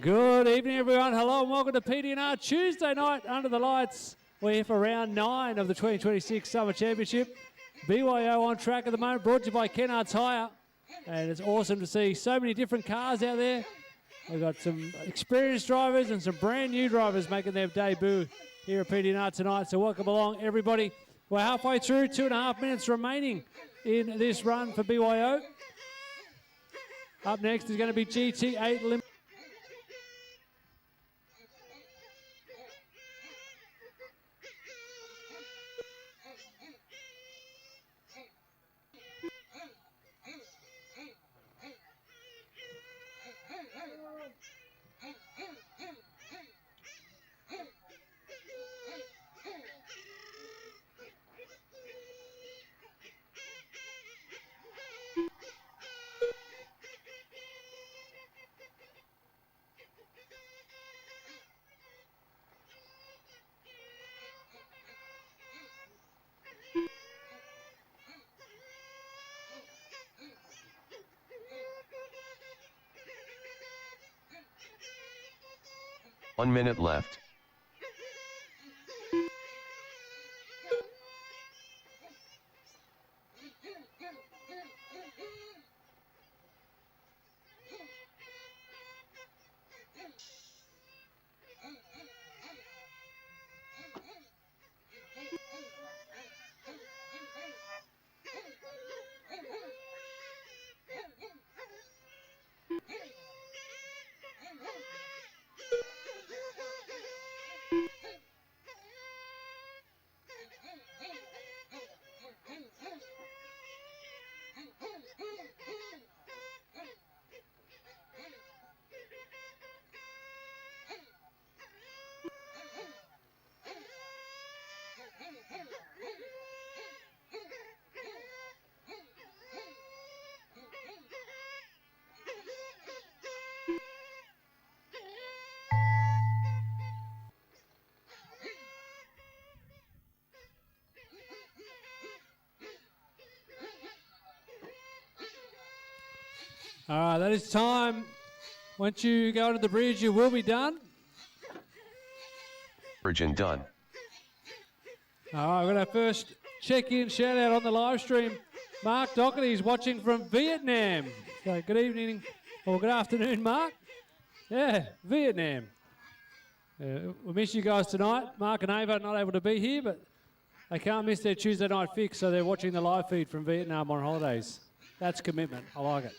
Good evening, everyone. Hello and welcome to PDNR Tuesday night under the lights. We're here for round 9 of the 2026 Summer Championship. BYO on track at the moment, brought to you by Kennards Hire. And it's awesome to see so many different cars out there. We've got some experienced drivers and some brand new drivers making their debut here at PDNR tonight. So welcome along, everybody. We're halfway through, 2.5 minutes remaining in this run for BYO. Up next is going to be GT8 Limited. One minute left. All right, that is time. Once you go to the bridge, you will be done. Bridge and done. All right, we're going to first check in, shout out on the live stream. Mark Doherty is watching from Vietnam. So good evening, or good afternoon, Mark. Yeah, Vietnam. We miss you guys tonight. Mark and Ava are not able to be here, but they can't miss their Tuesday night fix, so they're watching the live feed from Vietnam on holidays. That's commitment. I like it.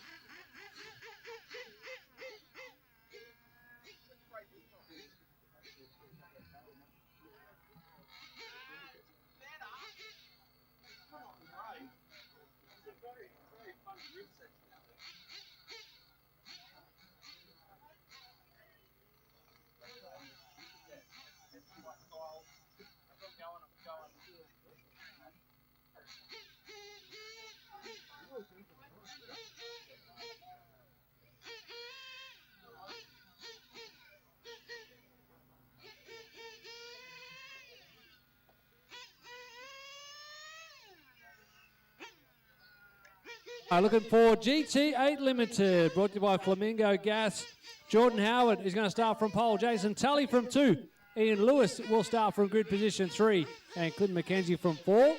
Looking for GT8 Limited, brought to you by Flamingo Gas. Jordan Howard is going to start from pole. Jason Tully from 2. Ian Lewis will start from grid position 3. And Clinton McKenzie from 4.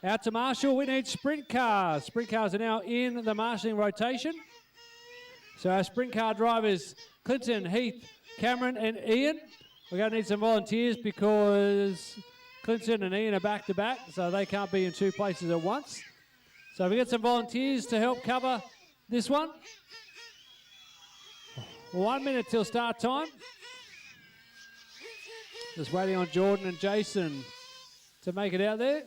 Out to Marshall, we need sprint cars. Sprint cars are now in the marshalling rotation. So our sprint car drivers, Clinton, Heath, Cameron and Ian. We're going to need some volunteers because Clinton and Ian are back-to-back, so they can't be in 2 places at once. So we get some volunteers to help cover this one. 1 minute till start time. Just waiting on Jordan and Jason to make it out there.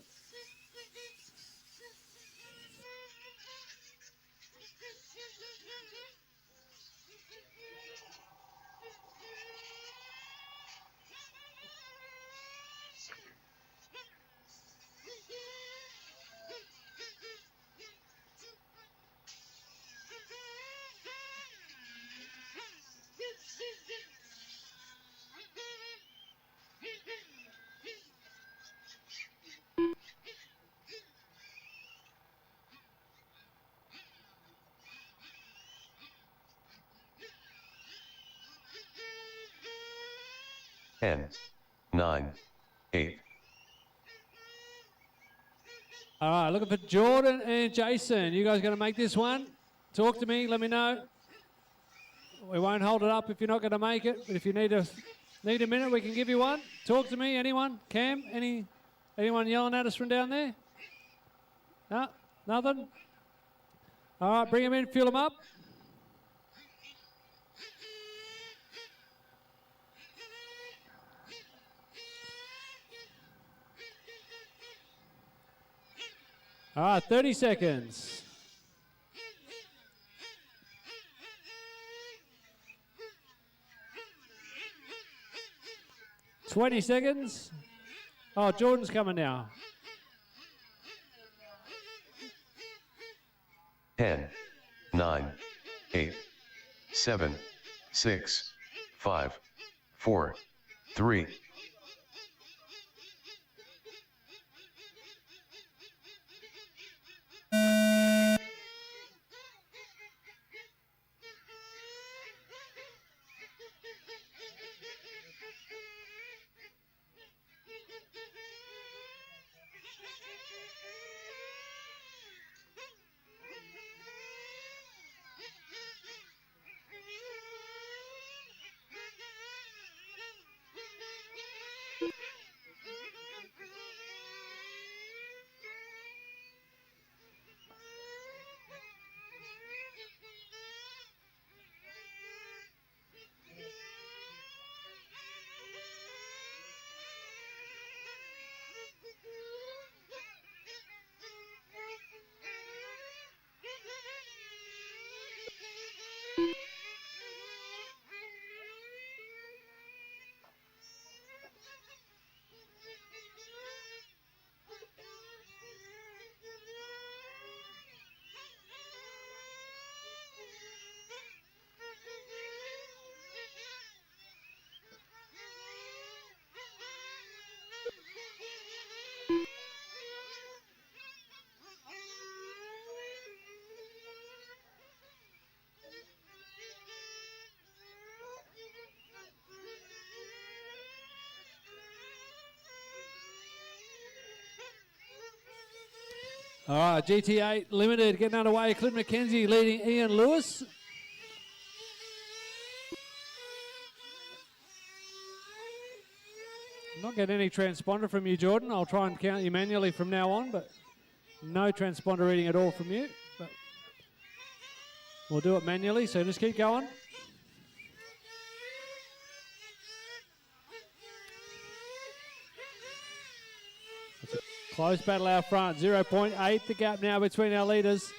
10, 9, 8. All right, looking for Jordan and Jason. You guys going to make this one? Talk to me. Let me know. We won't hold it up if you're not going to make it. But if you need a minute, we can give you one. Talk to me. Anyone? Cam? Anyone yelling at us from down there? No? Nothing? All right, bring them in. Fill them up. All right, 30 seconds. $20 seconds. Oh, Jordan's coming now. 10, 9, 8, 7, 6, 5, 4, 3. All right, GT8 Limited getting underway. Clint McKenzie leading Ian Lewis. I'm not getting any transponder from you, Jordan. I'll try and count you manually from now on, but no transponder reading at all from you. But we'll do it manually, so just keep going. Close battle out front, 0.8 the gap now between our leaders.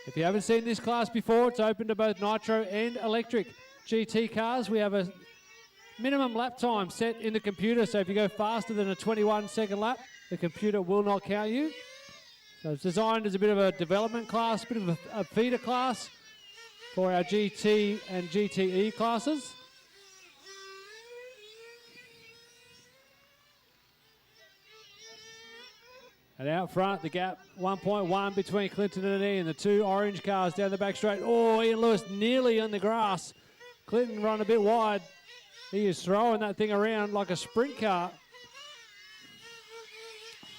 If you haven't seen this class before, it's open to both nitro and electric GT cars. We have a minimum lap time set in the computer, so if you go faster than a 21-second lap, the computer will not count you. So it's designed as a bit of a development class, a bit of a feeder class for our GT and GTE classes. And out front, the gap 1.1 between Clinton and Ian. The two orange cars down the back straight. Oh, Ian Lewis nearly on the grass. Clinton run a bit wide. He is throwing that thing around like a sprint car.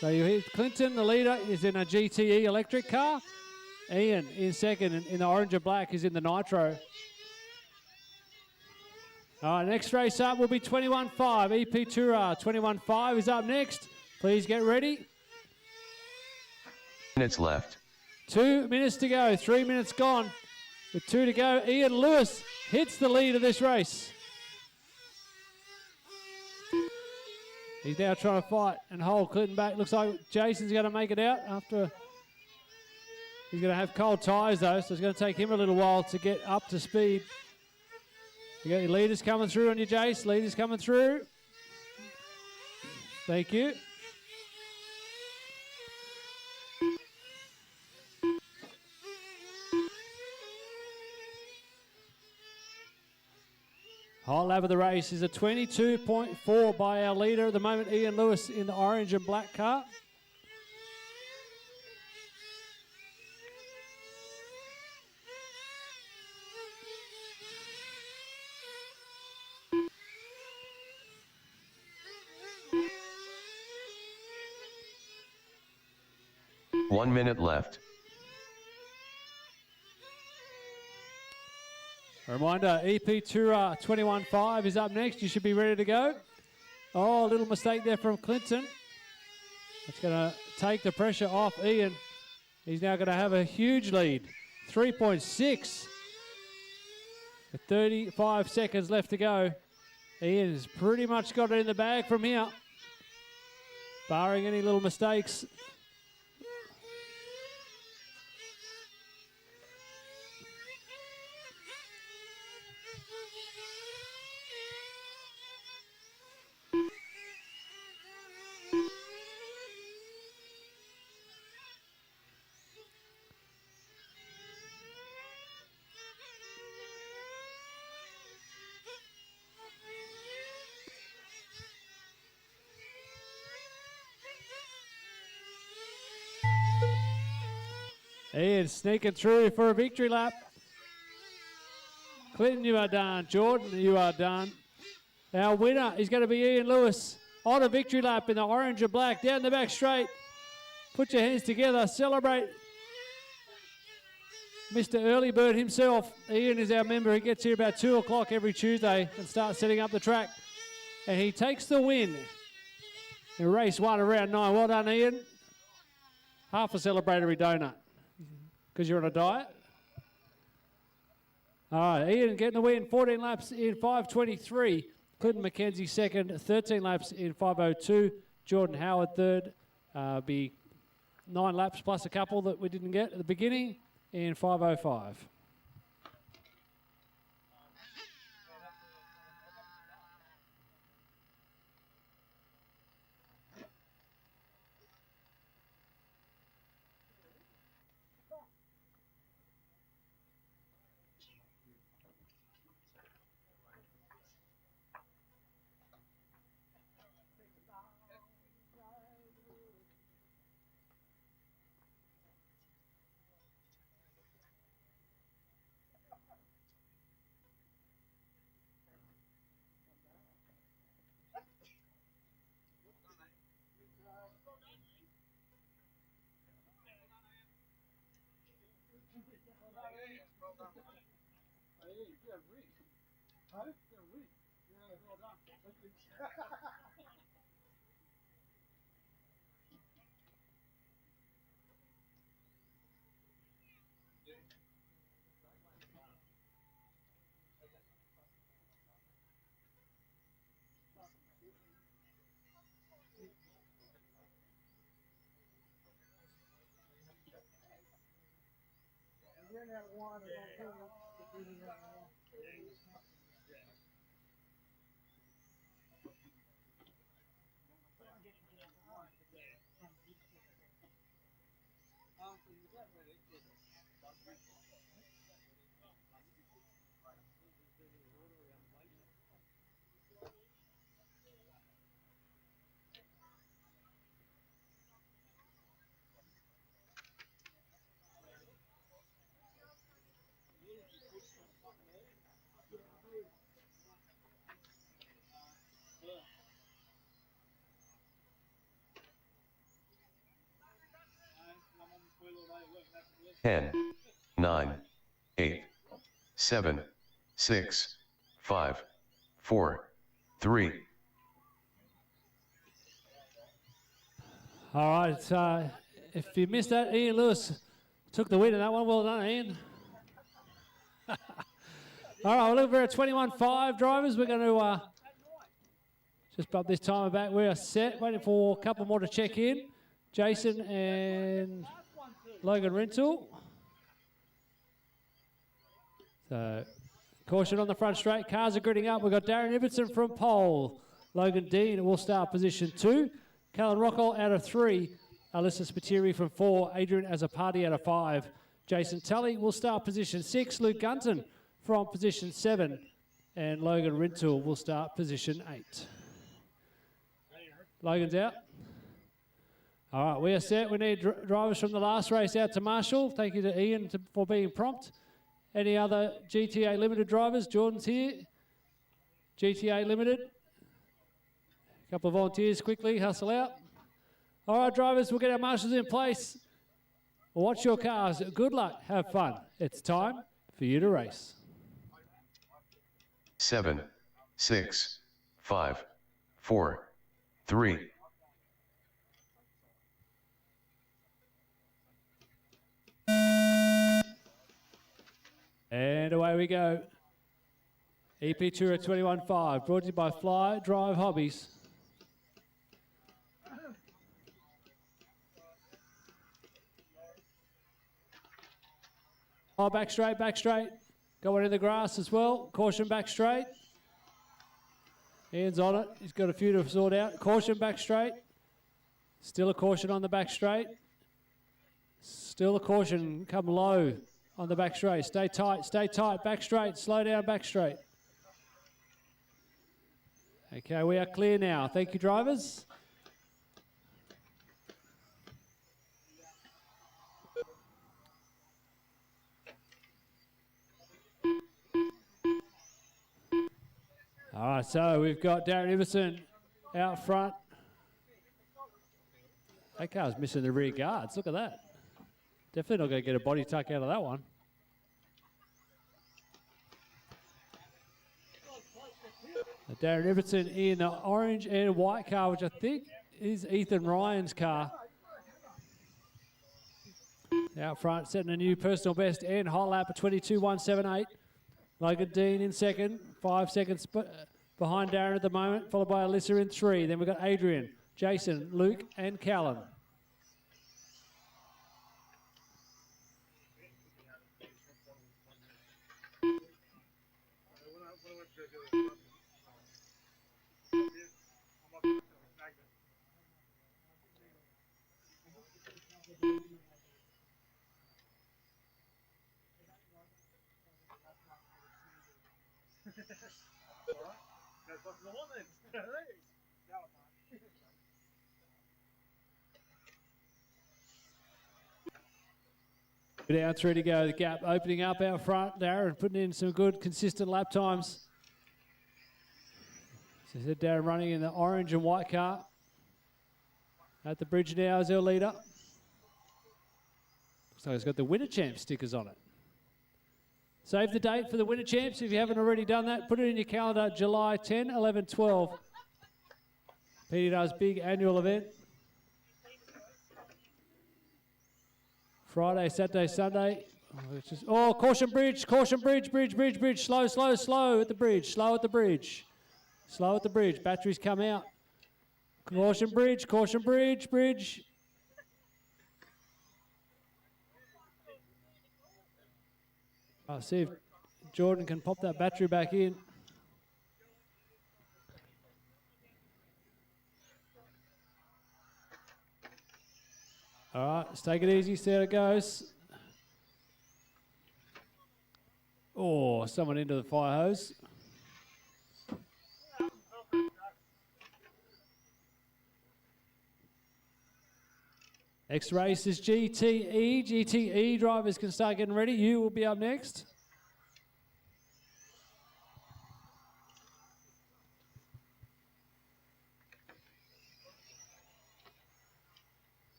So you hear Clinton, the leader, is in a GTE electric car. Ian in second in the orange and black is in the nitro. All right, next race up will be 21.5. EP Tourer 21.5 is up next. Please get ready. Minutes left. 2 minutes to go, 3 minutes gone. With 2 to go, Ian Lewis hits the lead of this race. He's now trying to fight and hold Clinton back. Looks like Jason's going to make it out after. He's going to have cold tyres though, so it's going to take him a little while to get up to speed. You got your leaders coming through on your Jace. Leaders coming through. Thank you. Hot lap of the race is a 22.4 by our leader at the moment, Ian Lewis, in the orange and black car. 1 minute left. A reminder, EP Tour 21.5 is up next. You should be ready to go. Oh, a little mistake there from Clinton. That's going to take the pressure off Ian. He's now going to have a huge lead. 3.6. With 35 seconds left to go. Ian has pretty much got it in the bag from here. Barring any little mistakes. Ian sneaking through for a victory lap. Clinton, you are done. Jordan, you are done. Our winner is going to be Ian Lewis on a victory lap in the orange and black. Down the back straight. Put your hands together. Celebrate. Mr. Early Bird himself. Ian is our member. He gets here about 2 o'clock every Tuesday and starts setting up the track. And he takes the win in race 1 around 9. Well done, Ian. Half a celebratory donut. Because you're on a diet. All right, Ian getting the win, 14 laps in 5:23. Clinton McKenzie second, 13 laps in 5:02. Jordan Howard third. Be 9 laps plus a couple that we didn't get at the beginning in 5:05. Ten, 9, 8, 7, 6, 5, 4, 3. All right, if you missed that, Ian Lewis took the win in that one. Well done, Ian. All right, we're looking for our 21.5 drivers. We're going to just bump this timer back. We are set, waiting for a couple more to check in. Jason and Logan Rintoul. So, caution on the front straight. Cars are gridding up. We've got Darren Ibbotson from pole. Logan Dean will start position 2. Callan Rockall out of 3. Alyssa Spiteri from 4. Adrian Azzopardi out of 5. Jason Tully will start position 6. Luke Gunton from position 7. And Logan Rintoul will start position 8. Logan's out. All right, we are set. We need drivers from the last race out to Marshall. Thank you to Ian for being prompt. Any other GTA Limited drivers? Jordan's here. GTA Limited. A couple of volunteers quickly, hustle out. All right, drivers, we'll get our marshals in place. Watch your cars. Good luck. Have fun. It's time for you to race. 7, 6, 5, 4, 3. And away we go. EP Tour 21.5, brought to you by Fly Drive Hobbies. Oh, back straight, back straight. Got one in the grass as well. Caution back straight. Ian's on it. He's got a few to sort out. Caution back straight. Still a caution on the back straight. Still a caution. Come low on the back straight. Stay tight, back straight. Slow down, back straight. Okay, we are clear now. Thank you, drivers. All right, so we've got Darren Iverson out front. That car's missing the rear guards. Look at that. Definitely not going to get a body tuck out of that one. Darren Iverson in the orange and white car, which I think is Ethan Ryan's car. Out front, setting a new personal best and hot lap of 22.178. Logan Dean in second, 5 seconds behind Darren at the moment, followed by Alyssa in 3. Then we've got Adrian, Jason, Luke, and Callan. Down 3 to go. The gap opening up out front. Darren putting in some good, consistent lap times. So Darren running in the orange and white car. At the bridge now as our leader. Looks like he's got the Winter Champ stickers on it. Save the date for the Winter Champs if you haven't already done that. Put it in your calendar, July 10, 11, 12. PDR's big annual event. Friday, Saturday, Sunday. Oh, caution bridge, bridge. Slow at the bridge, slow at the bridge. Batteries come out. Caution bridge. I'll see if Jordan can pop that battery back in. All right, let's take it easy, see how it goes. Oh, someone into the fire hose. Next race is GTE. GTE drivers can start getting ready. You will be up next.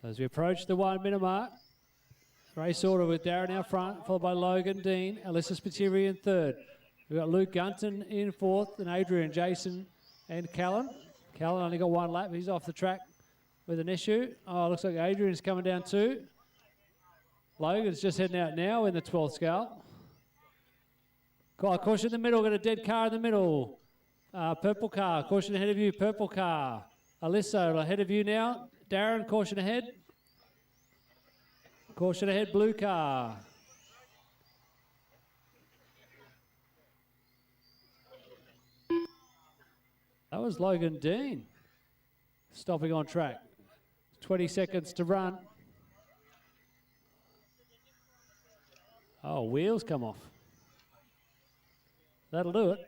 As we approach the 1 minute mark, race order with Darren out front, followed by Logan Dean, Alyssa Spiteri in third. We've got Luke Gunton in fourth, and Adrian, Jason, and Callan. Callan only got one lap. He's off the track with an issue. Oh, looks like Adrian's coming down too. Logan's just heading out now in the 12th scale. Caution in the middle, got a dead car in the middle. Purple car, caution ahead of you, purple car. Alyssa ahead of you now. Darren, caution ahead. Caution ahead, blue car. That was Logan Dean stopping on track. 20 seconds to run. Oh, wheels come off. That'll do it.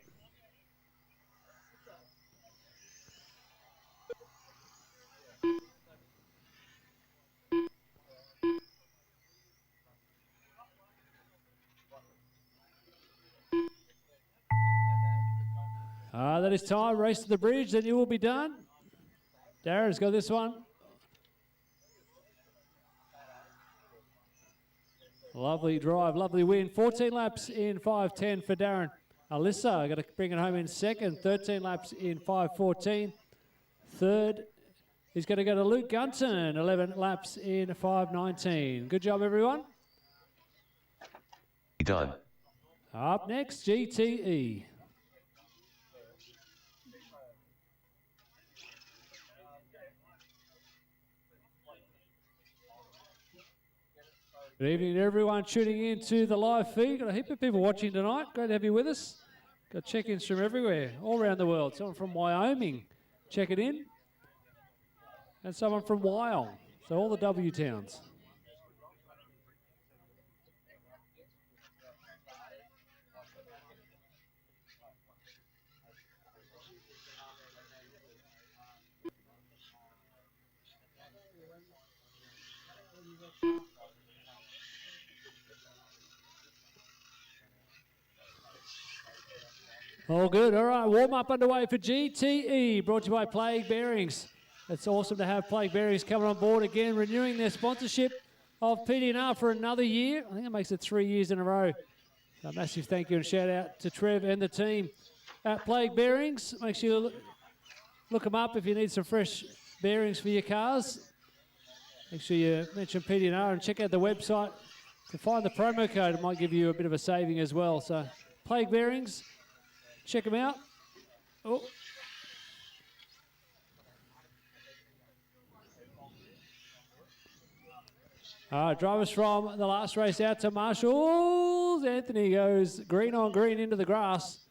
That is time. Race to the bridge, then you will be done. Darren's got this one. Lovely drive, lovely win. 14 laps in 5:10 for Darren. Alyssa got to bring it home in second. 13 laps in 5:14. Third is going to go to Luke Gunton. 11 laps in 5:19. Good job, everyone. Done. Up next, GTE. Good evening to everyone tuning in to the live feed. Got a heap of people watching tonight. Great to have you with us. Got check-ins from everywhere, all around the world. Someone from Wyoming checking in. And someone from Wyong. So all the W towns. All good. All right, warm-up underway for GTE, brought to you by Plague Bearings. It's awesome to have Plague Bearings coming on board again, renewing their sponsorship of PD&R for another year. I think it makes it 3 years in a row. So a massive thank you and shout-out to Trev and the team at Plague Bearings. Make sure you look them up if you need some fresh bearings for your cars. Make sure you mention PD&R and check out the website to find the promo code. It might give you a bit of a saving as well. So Plague Bearings. Check them out. Oh. All right, drivers from the last race out to Marshalls. Anthony goes green on green into the grass.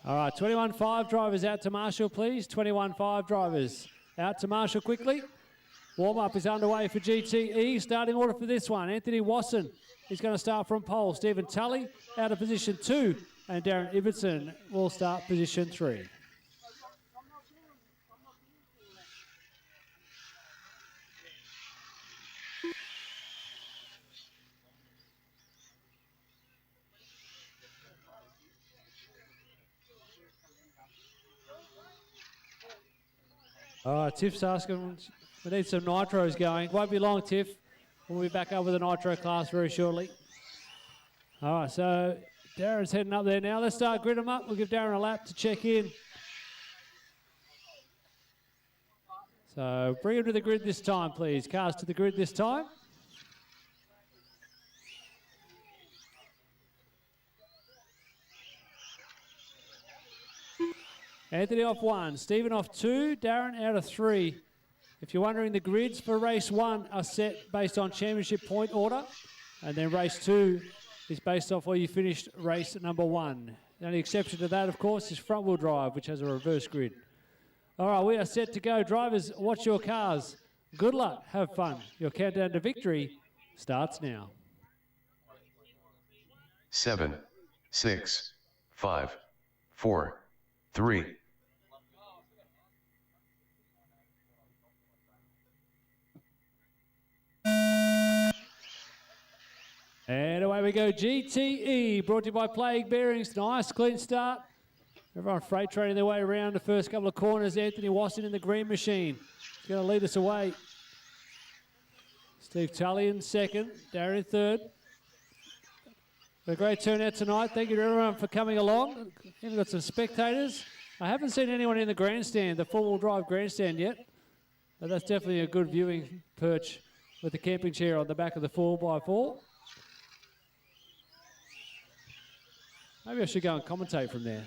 All right, 21.5 drivers out to Marshall, please. 21.5 drivers out to Marshall quickly. Warm-up is underway for GTE. Starting order for this one, Anthony Wasson is going to start from pole. Stephen Tully out of position 2, and Darren Ibbotson will start position 3. Tiff's asking, we need some nitros going. Won't be long, Tiff. We'll be back up with a nitro class very shortly. All right, so Darren's heading up there now. Let's start grid them up. We'll give Darren a lap to check in. So bring him to the grid this time, please. Cars to the grid this time. Anthony off 1, Stephen off 2, Darren out of 3. If you're wondering, the grids for race 1 are set based on championship point order, and then race 2 is based off where you finished race number 1. The only exception to that, of course, is front-wheel drive, which has a reverse grid. All right, we are set to go. Drivers, watch your cars. Good luck, have fun. Your countdown to victory starts now. 7, 6, 5, 4, 3. And away we go, GTE, brought to you by Plague Bearings. Nice, clean start. Everyone freight training their way around the first couple of corners. Anthony Wasson in the green machine. He's going to lead us away. Steve Tully in second, Darren in third. A great turnout tonight. Thank you to everyone for coming along. Even got some spectators. I haven't seen anyone in the grandstand, the four-wheel drive grandstand yet. But that's definitely a good viewing perch with the camping chair on the back of the 4x4. Maybe I should go and commentate from there.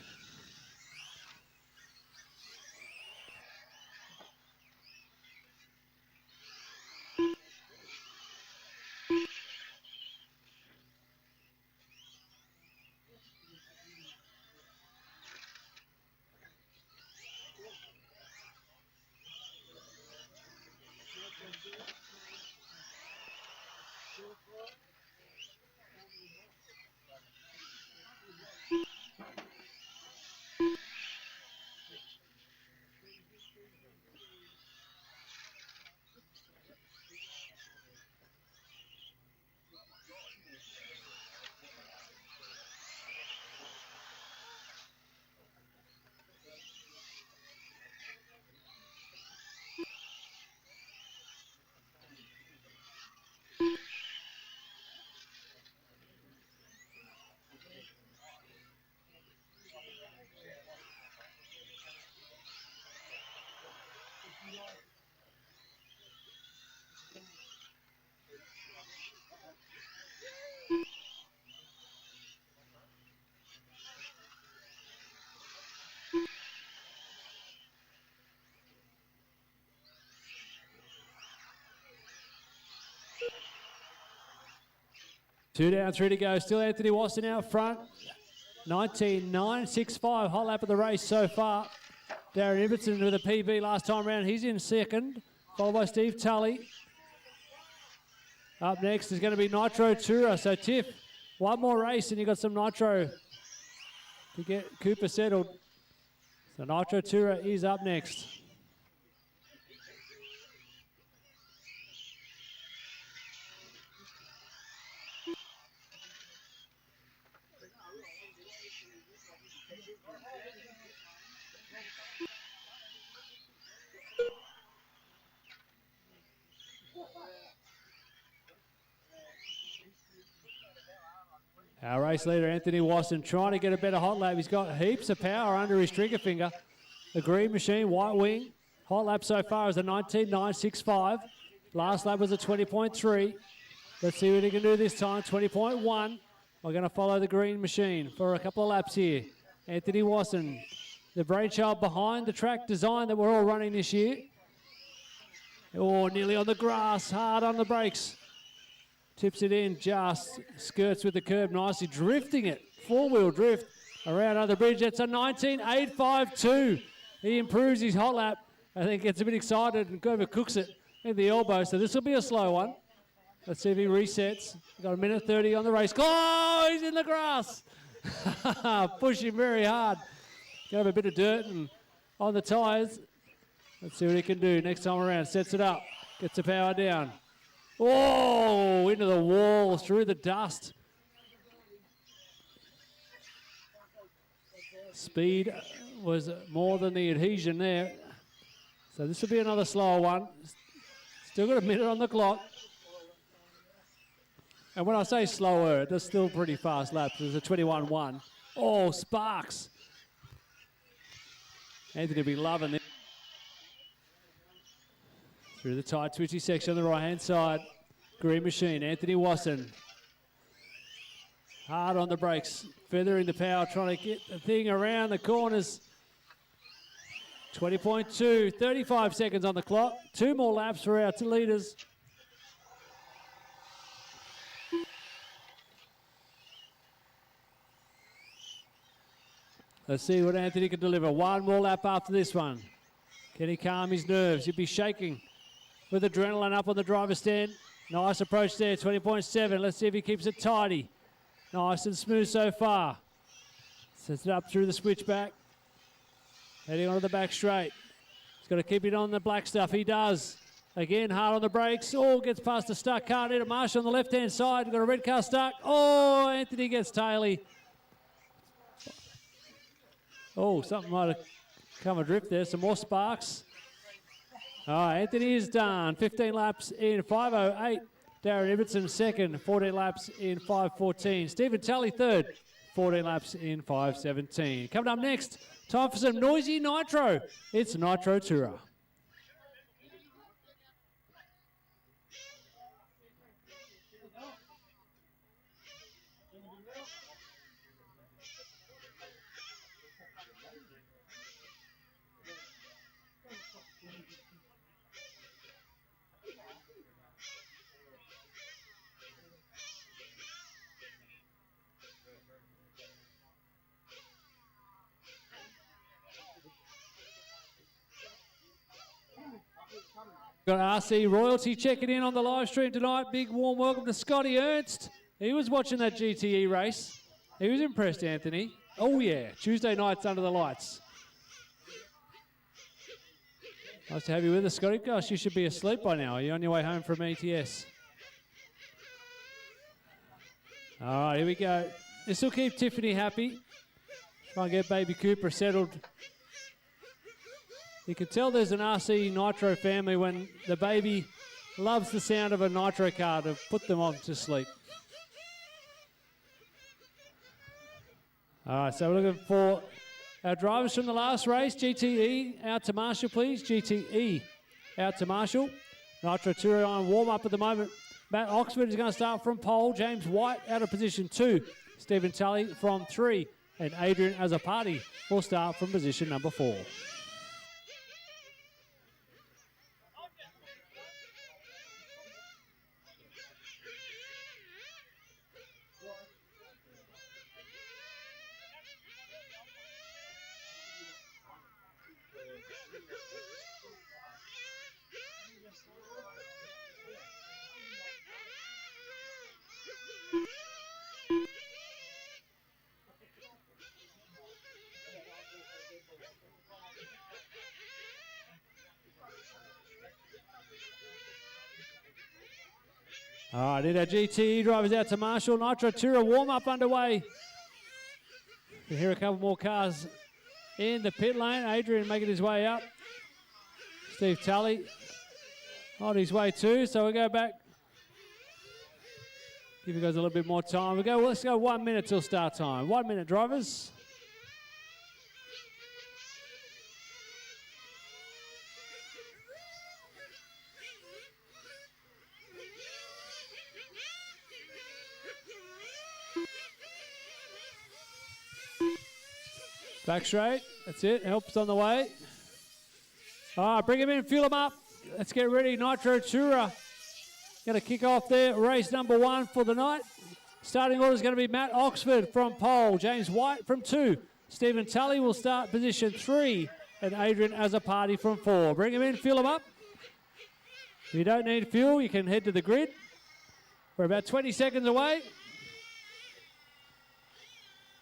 2 down, 3 to go. Still Anthony Watson out front. 19.965 hot lap of the race so far. Darren Ibbotson with a PB last time round. He's in second, followed by Steve Tully. Up next is going to be Nitro Tura. So Tiff, one more race and you got some Nitro to get Cooper settled. So Nitro Tura is up next. Our race leader, Anthony Watson, trying to get a better hot lap. He's got heaps of power under his trigger finger. The green machine, white wing. Hot lap so far is a 19.965. Last lap was a 20.3. Let's see what he can do this time, 20.1. We're going to follow the green machine for a couple of laps here. Anthony Watson, the brainchild behind the track design that we're all running this year. Oh, nearly on the grass, hard on the brakes. Tips it in, just skirts with the curb nicely, drifting it, four-wheel drift around under the bridge. That's a 19.852. He improves his hot lap. I think gets a bit excited and overcooks it in the elbow. So this will be a slow one. Let's see if he resets. Got a minute 30 on the race. Oh, he's in the grass. Pushing very hard. Got a bit of dirt and on the tyres. Let's see what he can do next time around. Sets it up, gets the power down. Oh, into the wall, through the dust. Speed was more than the adhesion there. So this will be another slower one. Still got a minute on the clock. And when I say slower, that's still pretty fast laps. There's a 21.1. Oh, Sparks. Anthony will be loving this. Through the tight twitchy section on the right-hand side. Green machine, Anthony Watson. Hard on the brakes, feathering the power, trying to get the thing around the corners. 20.2, 35 seconds on the clock. 2 more laps for our 2 leaders. Let's see what Anthony can deliver. 1 more lap after this one. Can he calm his nerves? He'll be shaking with adrenaline up on the driver's stand. Nice approach there, 20.7. Let's see if he keeps it tidy. Nice and smooth so far. Sets it up through the switchback. Heading onto the back straight. He's got to keep it on the black stuff. He does. Again, hard on the brakes. Oh, gets past the stuck car. Into Marshall on the left-hand side. Got a red car stuck. Oh, Anthony gets taily. Oh, something might have come adrift there. Some more sparks. Oh, Anthony is done. 15 laps in 5:08. Darren Ibbotson second. 14 laps in 5:14. Stephen Tully third. 14 laps in 5:17. Coming up next, time for some noisy nitro. It's Nitro Tura. Got RC Royalty checking in on the live stream tonight. Big warm welcome to Scotty Ernst. He was watching that GTE race. He was impressed, Anthony. Oh yeah, Tuesday nights under the lights. Nice to have you with us, Scotty. Gosh, you should be asleep by now. Are you on your way home from ETS? All right, here we go. This will keep Tiffany happy. Try and get baby Cooper settled. You can tell there's an RC Nitro family when the baby loves the sound of a Nitro car to put them on to sleep. All right, so we're looking for our drivers from the last race. GTE out to Marshall, please. GTE out to Marshall. Nitro Tour on warm-up at the moment. Matt Oxford is going to start from pole. James White out of position 2. Stephen Tully from 3. And Adrian Azzopardi will start from position number 4. All right, need our GTE drivers out to Marshall. Nitro Tour warm-up underway. You hear a couple more cars in the pit lane. Adrian making his way up. Steve Tully on his way too. So we go back. Give you guys a little bit more time. Let's go 1 minute till start time. 1 minute, drivers. Back straight. That's it. Helps on the way. All right, bring him in, fuel him up. Let's get ready. Nitro Tour. Going to kick off there. Race number 1 for the night. Starting order is going to be Matt Oxford from pole. James White from 2. Stephen Tully will start position 3. And Adrian Azzopardi from 4. Bring him in, fuel him up. If you don't need fuel, you can head to the grid. We're about 20 seconds away.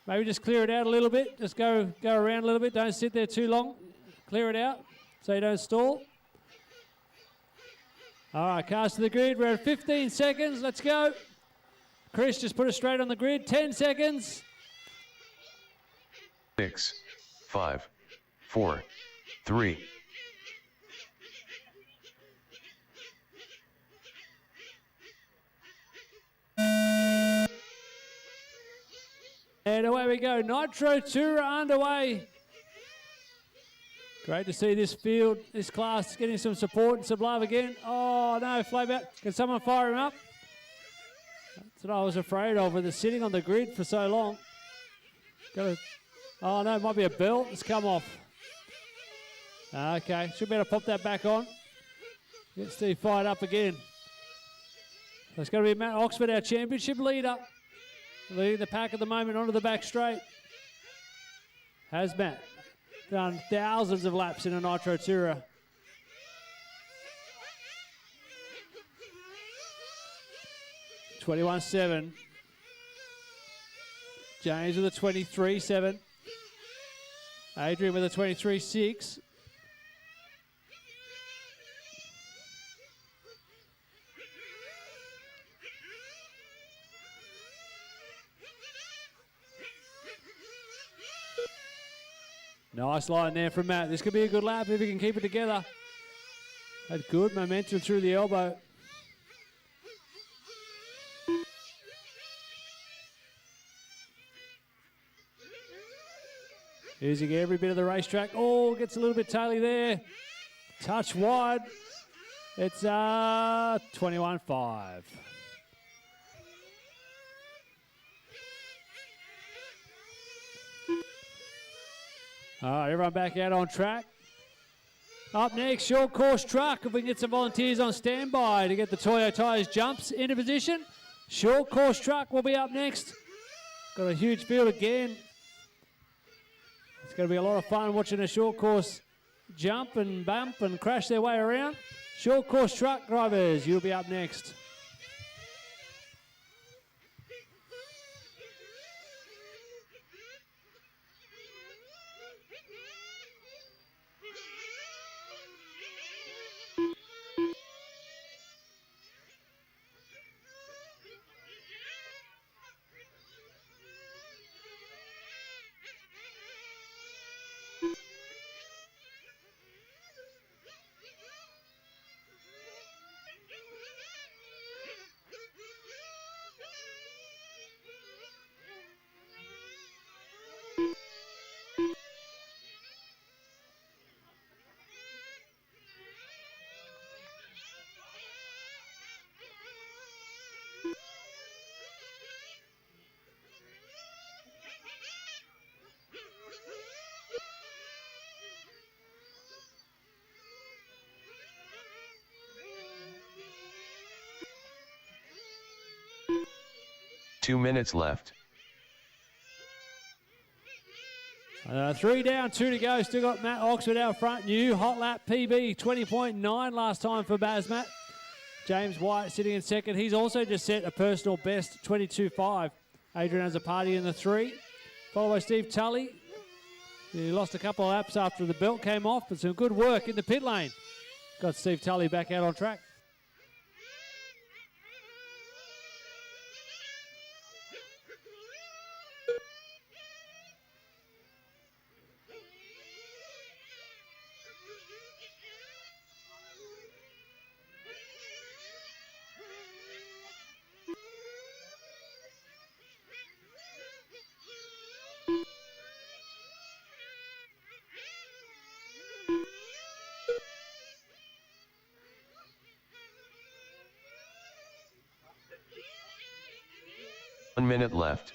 Maybe just clear it out a little bit. Just go around a little bit. Don't sit there too long. Clear it out so you don't stall. All right, cars to the grid. We're at 15 seconds. Let's go. Chris, just put us straight on the grid. 10 seconds. 6, 5, 4, 3. And away we go. Nitro Tour underway. Great to see this field, this class getting some support and some love again. Oh no, Flayback. Can someone fire him up? That's what I was afraid of with it sitting on the grid for so long. Oh no, it might be a belt. It's come off. Okay, should be able to pop that back on. Get Steve fired up again. So it's going to be Matt Oxford, our championship leader. Leading the pack at the moment onto the back straight. Has Matt done thousands of laps in a Nitro Tour. $21.7. James with a 23.7. Adrian with a 23.6. Nice line there from Matt. This could be a good lap if he can keep it together. Had good momentum through the elbow. Using every bit of the racetrack. Oh, gets a little bit taily there. Touch wide. It's 21.5. All right, everyone back out on track. Up next, short course truck. If we can get some volunteers on standby to get the Toyo Tyres jumps into position. Short course truck will be up next. Got a huge field again. It's going to be a lot of fun watching a short course jump and bump and crash their way around. Short course truck drivers, you'll be up next. Two minutes left. 3 down, 2 to go. Still got Matt Oxford out front. New hot lap PB, 20.9 last time for Basmat. James White sitting in second. He's also just set a personal best, 22.5. Adrian has a party in the 3. Followed by Steve Tully. He lost a couple of laps after the belt came off, but some good work in the pit lane. Got Steve Tully back out on track. One minute left.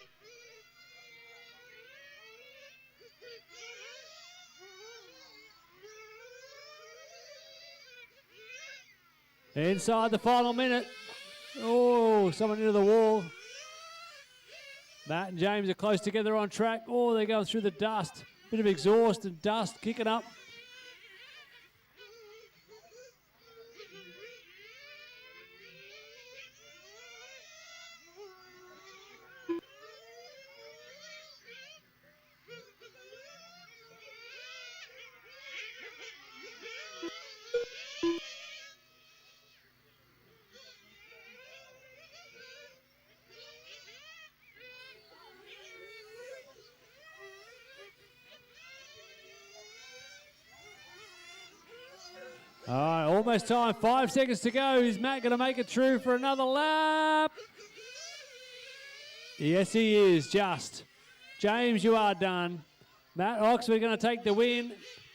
Inside the final minute. Oh, someone into the wall. Matt and James are close together on track. Oh, they're going through the dust. Bit of exhaust and dust kicking up. All right, almost time. 5 seconds to go. Is Matt going to make it through for another lap? Yes, he is, just. James, you are done. Matt Oxford going to take the win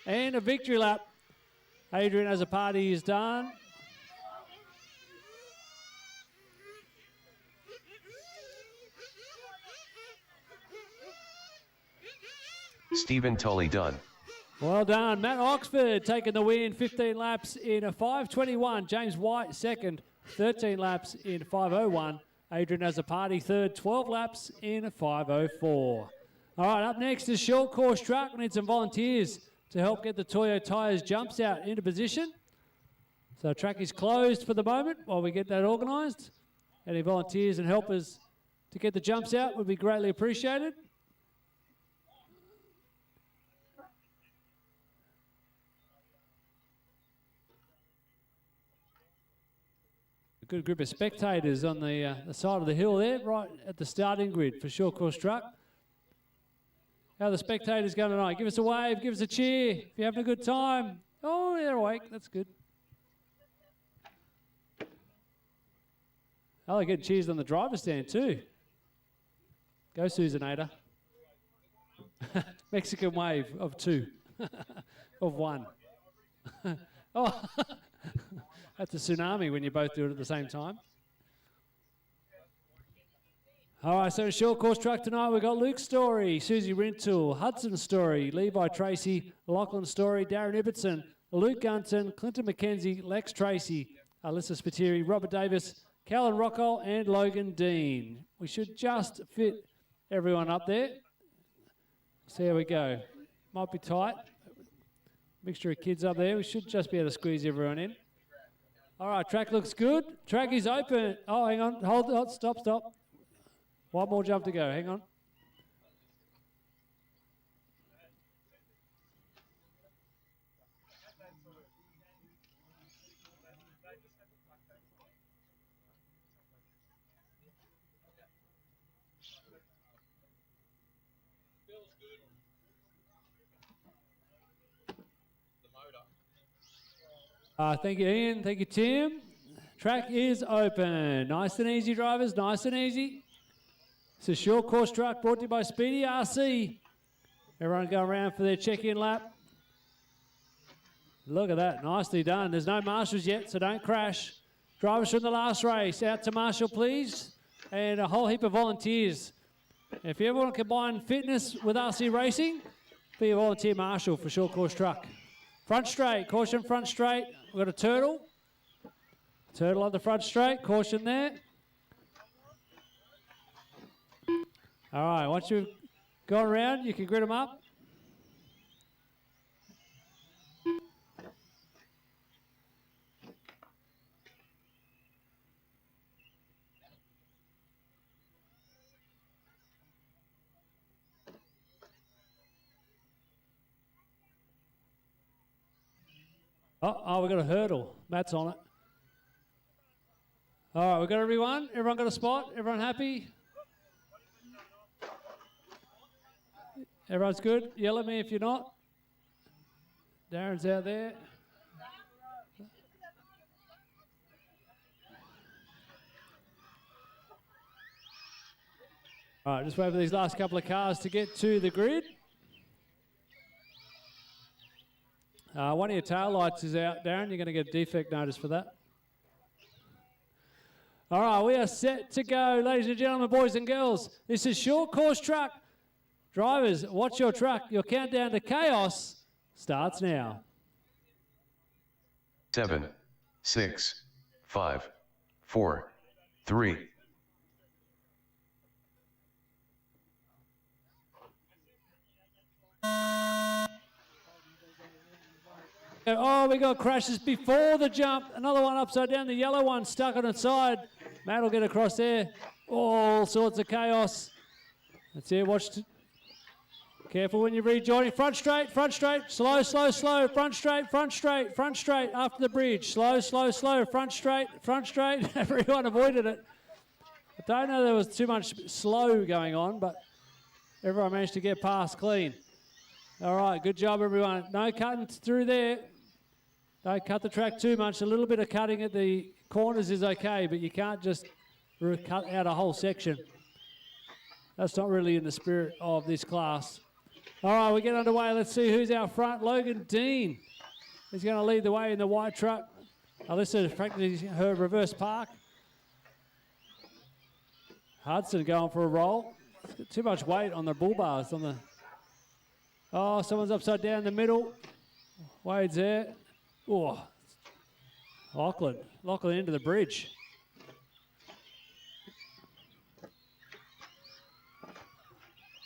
and a victory lap. Adrian as a party is done. Stephen Tully done. Well done. Matt Oxford taking the win, 15 laps in a 5:21. James White second, 13 laps in 5:01. Adrian as a party third, 12 laps in a 5:04. All right, up next is short course truck. We need some volunteers to help get the Toyo Tyres jumps out into position. So track is closed for the moment while we get that organised. Any volunteers and helpers to get the jumps out would be greatly appreciated. A good group of spectators on the side of the hill there, right at the starting grid for short course truck. How are the spectators going tonight? Give us a wave, give us a cheer if you're having a good time. Oh, they're awake. That's good. Oh, they're getting cheers on the driver's stand too. Go, Susanator. Mexican wave of 2. Of 1. Oh, that's a tsunami when you both do it at the same time. All right, so short course truck tonight, we've got Luke Story, Susie Rintoul, Hudson Story, Levi Tracy, Lachlan Story, Darren Ibbotson, Luke Gunton, Clinton McKenzie, Lex Tracy, Alyssa Spiteri, Robert Davis, Callan Rockall, and Logan Dean. We should just fit everyone up there. See how we go. Might be tight. Mixture of kids up there. We should just be able to squeeze everyone in. All right, track looks good. Track is open. Oh, hang on. Hold on. Stop. One more jump to go. Hang on. Thank you, Ian. Thank you, Tim. Track is open. Nice and easy, drivers. Nice and easy. It's a short course truck brought to you by Speedy RC. Everyone go around for their check-in lap. Look at that. Nicely done. There's no marshals yet, so don't crash. Drivers from the last race, out to marshal, please. And a whole heap of volunteers. If you ever want to combine fitness with RC racing, be a volunteer marshal for short course truck. Front straight, caution front straight. We've got a turtle. Turtle on the front straight, caution there. All right, once you've gone around, you can grid them up. Oh, we've got a hurdle. Matt's on it. All right, we've got everyone. Everyone got a spot? Everyone happy? Everyone's good? Yell at me if you're not. Darren's out there. All right, just wait for these last couple of cars to get to the grid. One of your tail lights is out, Darren. You're going to get a defect notice for that. All right, we are set to go, ladies and gentlemen, boys and girls. This is short course truck. Drivers, watch your truck. Your countdown to chaos starts now. 7, 6, 5, 4, 3. Oh, we got crashes before the jump. Another one upside down. The yellow one stuck on its side. Matt will get across there. All sorts of chaos. That's it. Watch. Careful when you're rejoining. Front straight, slow, slow, slow. Front straight, after the bridge. Slow, slow, slow. Front straight. Everyone avoided it. I don't know there was too much slow going on, but everyone managed to get past clean. All right, good job, everyone. No cutting through there. Don't cut the track too much. A little bit of cutting at the corners is okay, but you can't just cut out a whole section. That's not really in the spirit of this class. All right, we get underway. Let's see who's out front. Logan Dean is going to lead the way in the white truck. Alyssa practicing her reverse park. Hudson going for a roll. It's got too much weight on the bull bars. Oh, someone's upside down in the middle. Wade's there. Oh, Lachlan into the bridge.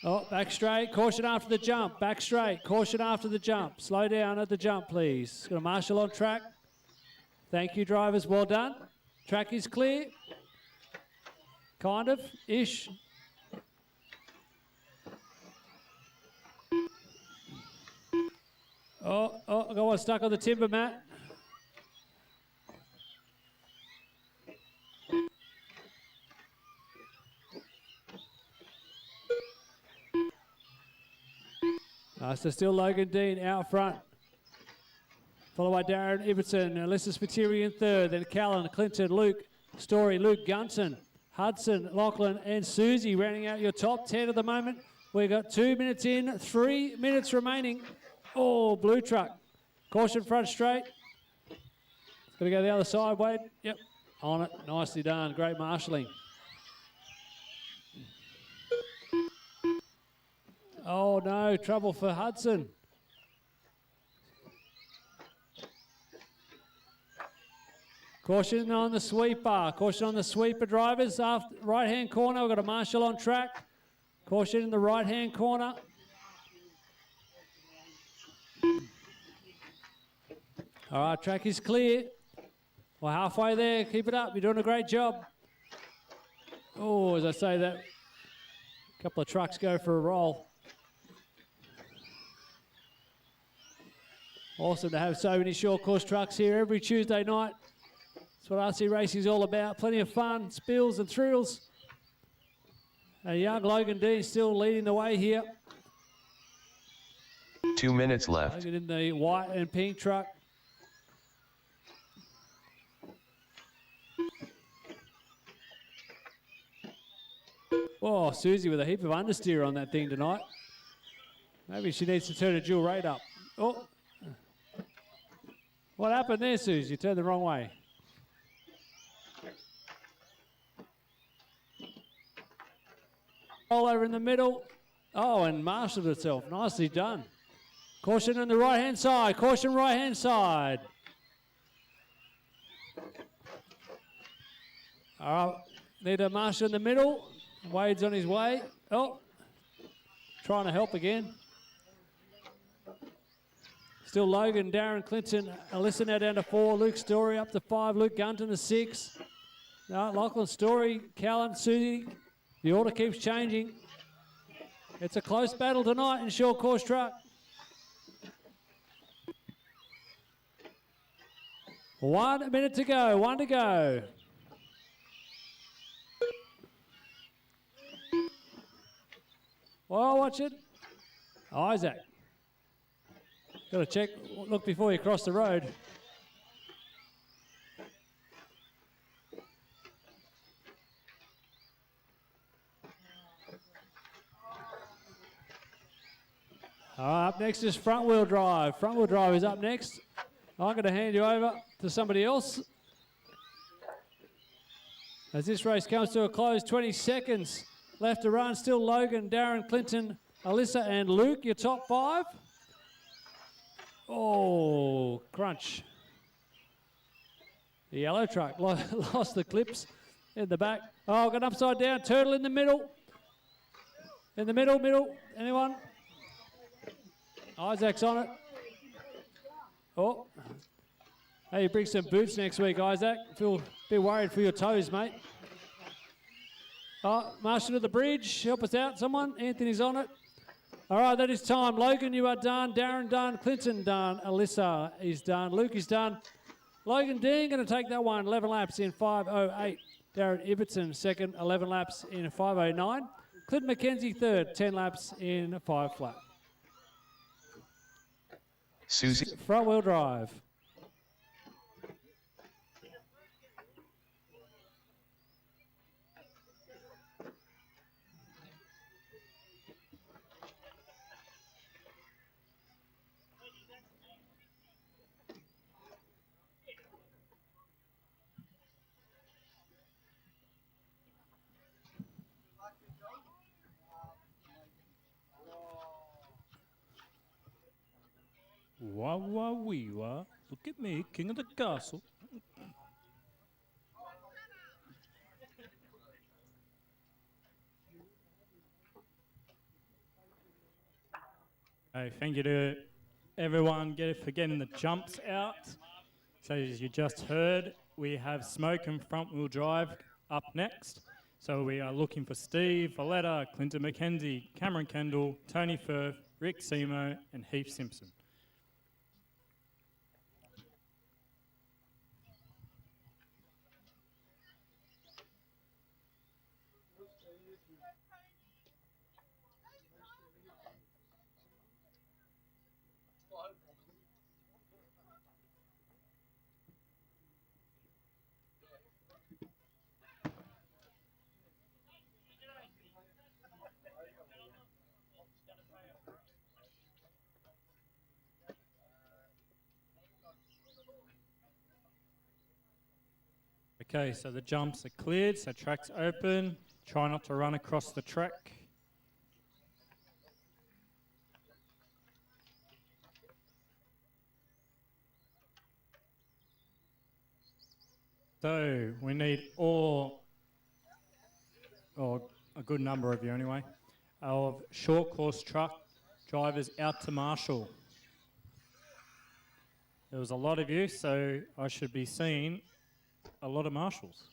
Oh, back straight, caution after the jump. Back straight, caution after the jump. Slow down at the jump, please. Got a marshal on track. Thank you, drivers, well done. Track is clear. Kind of, ish. Oh, I got one stuck on the timber, Matt. So still Logan Dean out front. Followed by Darren Ibbotson, Alyssa Spiteri in third, then Callan, Clinton, Luke, Story, Luke Gunson, Hudson, Lachlan, and Susie rounding out your top 10 at the moment. We've got 2 minutes in, 3 minutes remaining. Oh, blue truck. Caution front straight. It's going to go the other side, Wade. Yep, on it. Nicely done. Great marshalling. Oh, no. Trouble for Hudson. Caution on the sweeper. Caution on the sweeper, drivers. After right-hand corner, we've got a marshal on track. Caution in the right-hand corner. All right, track is clear. Well, halfway there. Keep it up. You're doing a great job. Oh, as I say that, a couple of trucks go for a roll. Awesome to have so many short course trucks here every Tuesday night. That's what RC Racing is all about. Plenty of fun, spills and thrills. And young Logan Dean still leading the way here. 2 minutes left. Logan in the white and pink truck. Oh, Susie with a heap of understeer on that thing tonight. Maybe she needs to turn her dual rate up. Oh. What happened there, Susie? You turned the wrong way. All over in the middle. Oh, and marshaled itself. Nicely done. Caution on the right-hand side. Caution right-hand side. All right. Need a marshal in the middle. Wade's on his way. Oh. Trying to help again. Still Logan, Darren Clinton, Alyssa now down to 4, Luke Story up to 5, Luke Gunton to 6. No, Lachlan Story, Callan, Susie. The order keeps changing. It's a close battle tonight in short course truck. 1 minute to go, 1 to go. Well, watch it. Isaac. Got to check, look before you cross the road. Up next is front wheel drive. Front wheel drive is up next. I'm going to hand you over to somebody else. As this race comes to a close, 20 seconds left to run. Still Logan, Darren, Clinton, Alyssa and Luke, your top 5. Oh, crunch. The yellow truck lost the clips in the back. Oh, got upside down. Turtle in the middle. In the middle. Anyone? Isaac's on it. Oh. Hey, you bring some boots next week, Isaac. Feel a bit worried for your toes, mate. Oh, Marshall to the bridge. Help us out, someone. Anthony's on it. All right, that is time. Logan, you are done. Darren done. Clinton done. Alyssa is done. Luke is done. Logan Dean going to take that one. 11 laps in 5:08. Darren Ibbotson second. 11 laps in 5:09. Clinton McKenzie third. 10 laps in 5 flat. Susie. Front wheel drive. Wah, wah, wee, wah. Look at me, king of the castle. Thank you to everyone for getting the jumps out. So as you just heard, we have Smoke and front wheel drive up next. So we are looking for Steve Valletta, Clinton McKenzie, Cameron Kendall, Tony Firth, Rick Simo and Heath Simpson. Okay, so the jumps are cleared, so track's open. Try not to run across the track. So we need or a good number of you anyway, of short course truck drivers out to marshal. There was a lot of you, so I should be seeing a lot of marshals.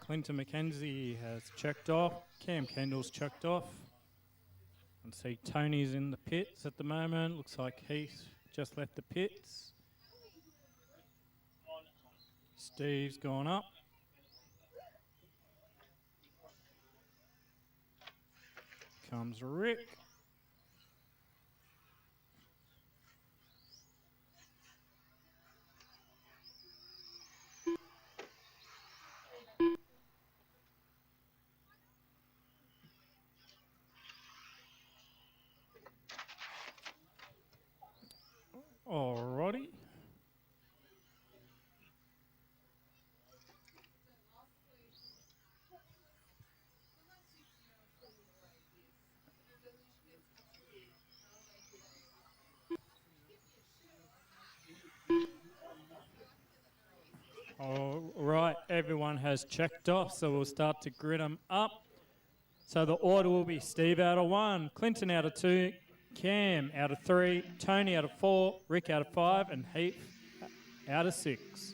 Clinton McKenzie has checked off. Cam Kendall's checked off. I can see Tony's in the pits at the moment. Looks like Heath just left the pits. Steve's gone up. Comes Rick. Alrighty. All right, everyone has checked off, so we'll start to grid them up. So the order will be Steve out of 1, Clinton out of 2, Cam out of 3, Tony out of 4, Rick out of 5, and Heath out of 6.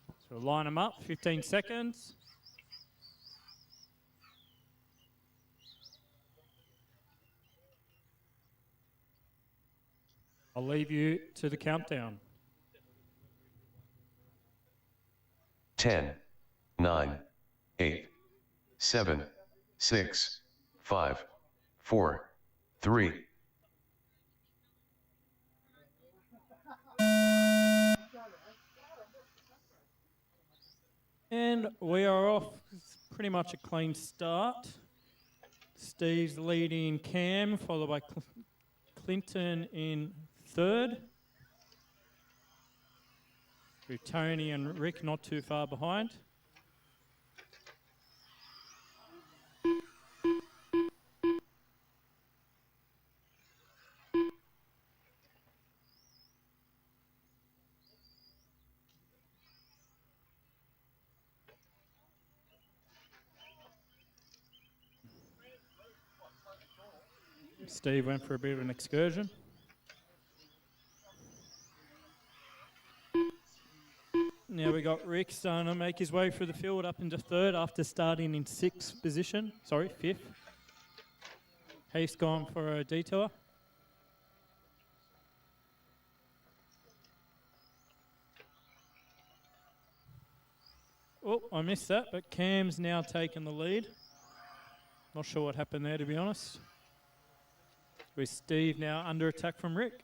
So we'll line them up, 15 seconds. I'll leave you to the countdown. 10, 9, 8, 7, 6, 5, 4, 3. And we are off. It's pretty much a clean start. Steve's leading Cam, followed by Clinton in 3rd. With Tony and Rick not too far behind. Steve went for a bit of an excursion. Now we got Rick starting to make his way through the field up into 3rd after starting in 5th position. Sorry, 5th. Heath's gone for a detour. Oh, I missed that, but Cam's now taken the lead. Not sure what happened there, to be honest. With Steve now under attack from Rick.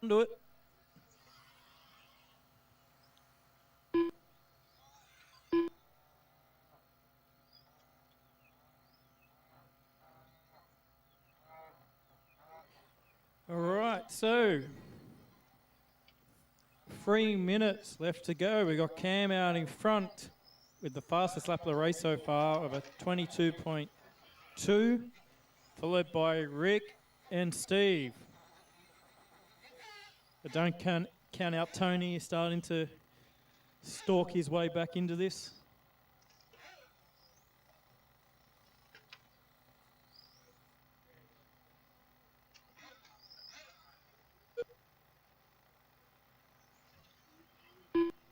Do it. All right, so 3 minutes left to go. We got Cam out in front with the fastest lap of the race so far of a 22.2, followed by Rick and Steve. But don't count out Tony. He's starting to stalk his way back into this.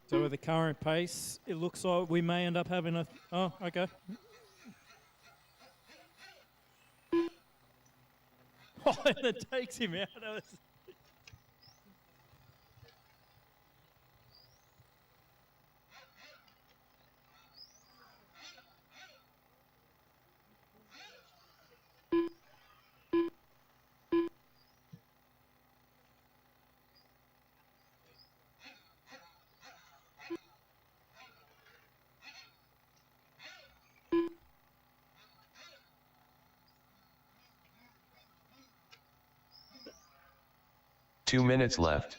So with the current pace, it looks like we may end up having a... Oh, okay. Oh, that takes him out. 2 minutes left.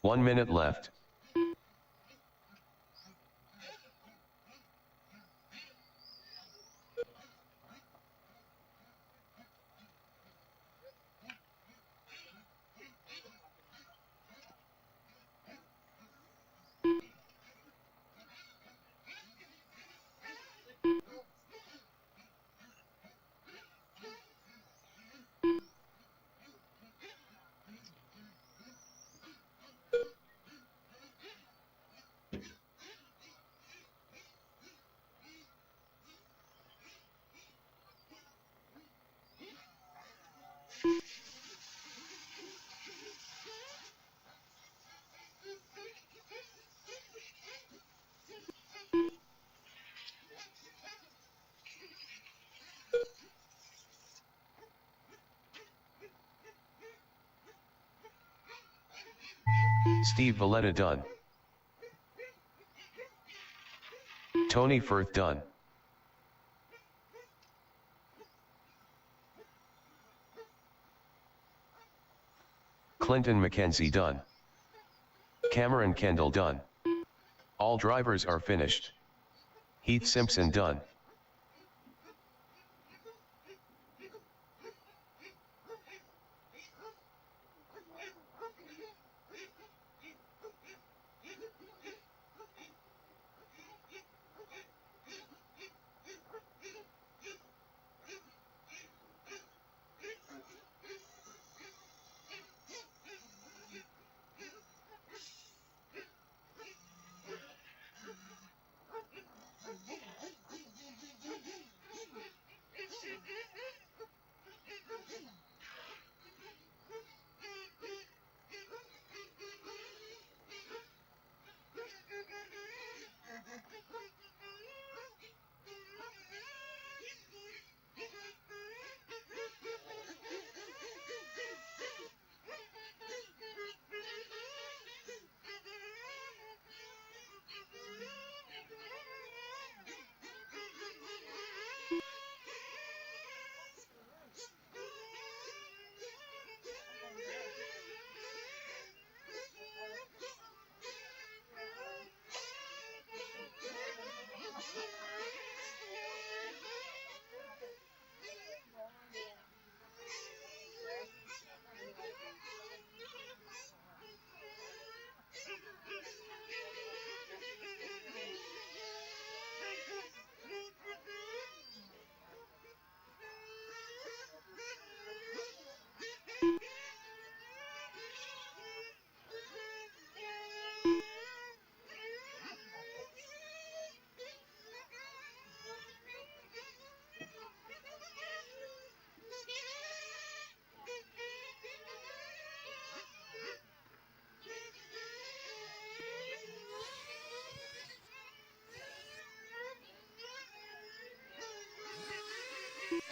One minute left. Steve Valletta done. Tony Firth done. Clinton McKenzie done. Cameron Kendall done. All drivers are finished. Heath Simpson done.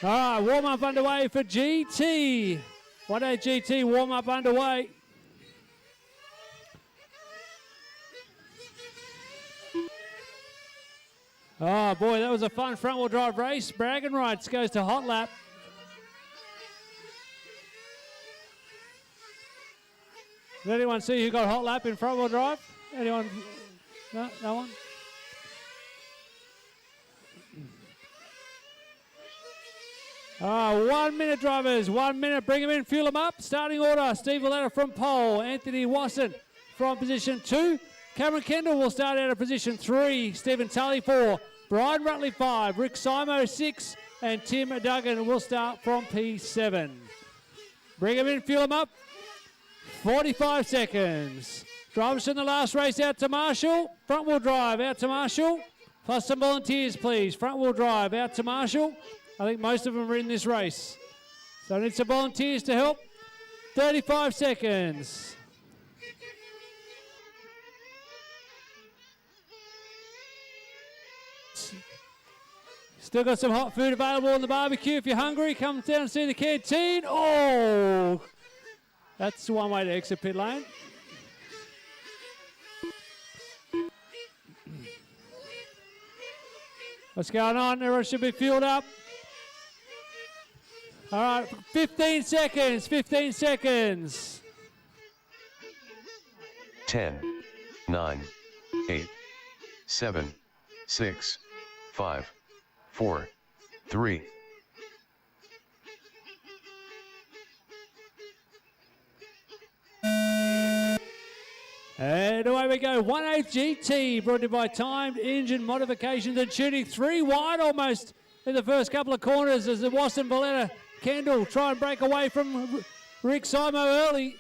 All right, warm-up underway for GT. 1-8 GT warm-up underway. Oh, boy, that was a fun front-wheel drive race. Bragging Rights goes to hot lap. Did anyone see who got hot lap in front-wheel drive? Anyone? No, no one? Oh, 1 minute, drivers. 1 minute. Bring them in. Fuel them up. Starting order. Steve Valletta from pole. Anthony Wasson from position 2. Cameron Kendall will start out of position 3. Stephen Tully 4. Brian Rutley 5. Rick Simo 6. And Tim Duggan will start from P7. Bring him in, fuel him up. 45 seconds. Drivers in the last race out to Marshall. Front wheel drive out to Marshall. Plus some volunteers, please. Front wheel drive out to Marshall. I think most of them are in this race. So I need some volunteers to help. 35 seconds. Still got some hot food available on the barbecue. If you're hungry, come down and see the canteen. Oh, that's one way to exit pit lane. What's going on? Everyone should be fueled up. All right, 15 seconds, 15 seconds. 10, 9, 8, 7, 6, 5, 4, 3. And away we go. 1/8 GT brought to you by Timed Engine Modifications and Tuning. 3 wide almost in the first couple of corners as the Wasson Valletta Kendall try and break away from Rick Simo early.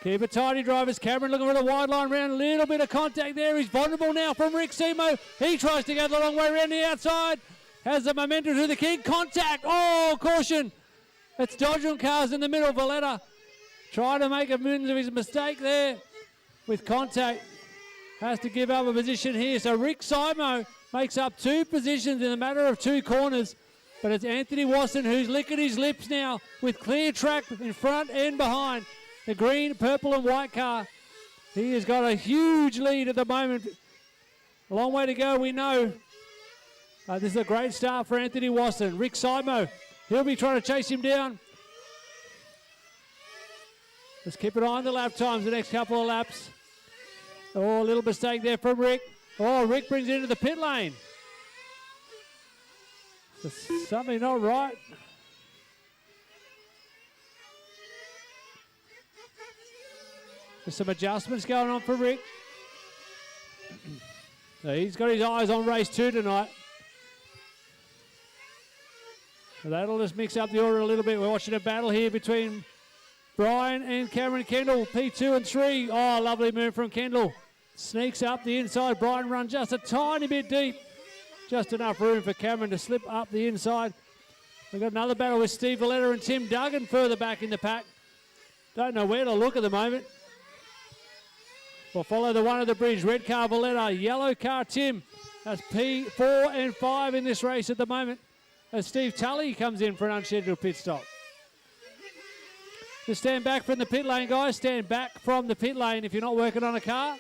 Keep it tidy, drivers. Cameron looking for the wide line round. A little bit of contact there. He's vulnerable now from Rick Simo. He tries to go the long way around the outside. Has the momentum to the king. Contact. Oh, caution. It's dodging cars in the middle. Valletta trying to make amends of his mistake there with contact. Has to give up a position here. So Rick Simo makes up 2 positions in a matter of 2 corners. But it's Anthony Wasson who's licking his lips now with clear track in front and behind. The green, purple and white car. He has got a huge lead at the moment. A long way to go, we know. This is a great start for Anthony Wasson. Rick Simo, he'll be trying to chase him down. Let's keep an eye on the lap times the next couple of laps. Oh, a little mistake there from Rick. Oh, Rick brings it into the pit lane. There's something not right. There's some adjustments going on for Rick. So he's got his eyes on race 2 tonight. So that'll just mix up the order a little bit. We're watching a battle here between Brian and Cameron Kendall, P2 and 3. Oh, lovely move from Kendall. Sneaks up the inside. Brian runs just a tiny bit deep. Just enough room for Cameron to slip up the inside. We've got another battle with Steve Valletta and Tim Duggan further back in the pack. Don't know where to look at the moment. We'll follow the one at the bridge. Red car Valletta, yellow car Tim. That's P4 and 5 in this race at the moment. As Steve Tully comes in for an unscheduled pit stop. Just stand back from the pit lane, guys. Stand back from the pit lane if you're not working on a car.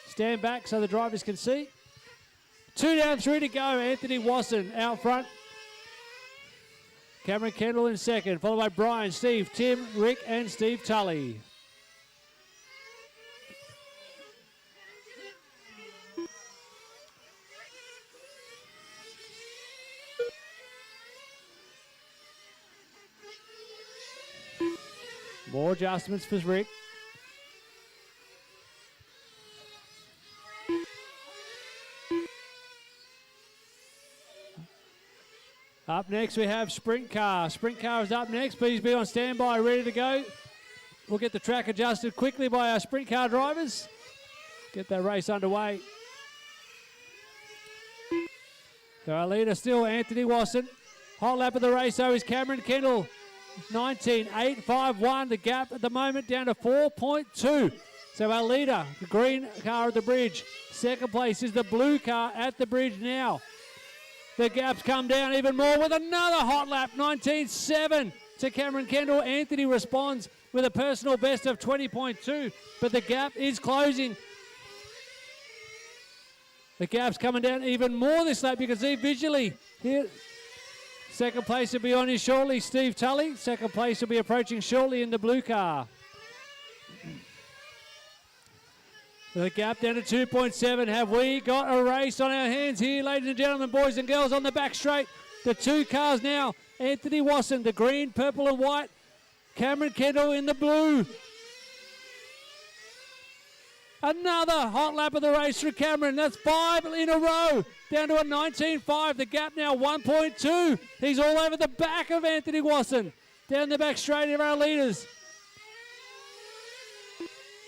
Stand back so the drivers can see. 2 down, 3 to go. Anthony Wasson out front. Cameron Kendall in second, followed by Brian, Steve, Tim, Rick, and Steve Tully. More adjustments for Rick. Up next we have Sprint Car. Sprint Car is up next. Please be on standby, ready to go. We'll get the track adjusted quickly by our Sprint Car drivers. Get that race underway. So our leader still Anthony Wasson. Hot lap of the race though is Cameron Kendall. 19.851. The gap at the moment down to 4.2. So our leader, the green car at the bridge. Second place is the blue car at the bridge now. The gap's come down even more with another hot lap. 19.7 to Cameron Kendall. Anthony responds with a personal best of 20.2. But the gap is closing. The gap's coming down even more this lap. You can see visually here. Second place will be on you shortly, Steve Tully. Second place will be approaching shortly in the blue car. The gap down to 2.7. Have we got a race on our hands here, ladies and gentlemen, boys and girls, on the back straight? The 2 cars now. Anthony Wasson, the green, purple and white. Cameron Kendall in the blue. Another hot lap of the race for Cameron. That's 5 in a row. Down to a 19.5. The gap now 1.2. He's all over the back of Anthony Wasson. Down the back straight of our leaders.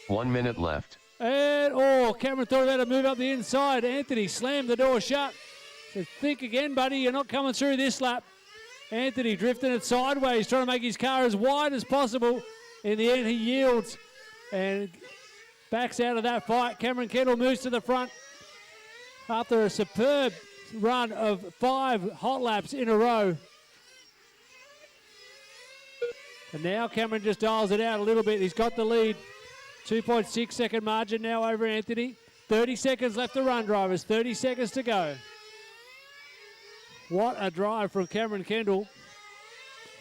1 minute left. And, Cameron thought about to move up the inside. Anthony slammed the door shut. So think again, buddy. You're not coming through this lap. Anthony drifting it sideways, trying to make his car as wide as possible. In the end, he yields and backs out of that fight. Cameron Kendall moves to the front after a superb run of 5 hot laps in a row. And now Cameron just dials it out a little bit. He's got the lead. 2.6 second margin now over Anthony. 30 seconds left to run, drivers. 30 seconds to go. What a drive from Cameron Kendall.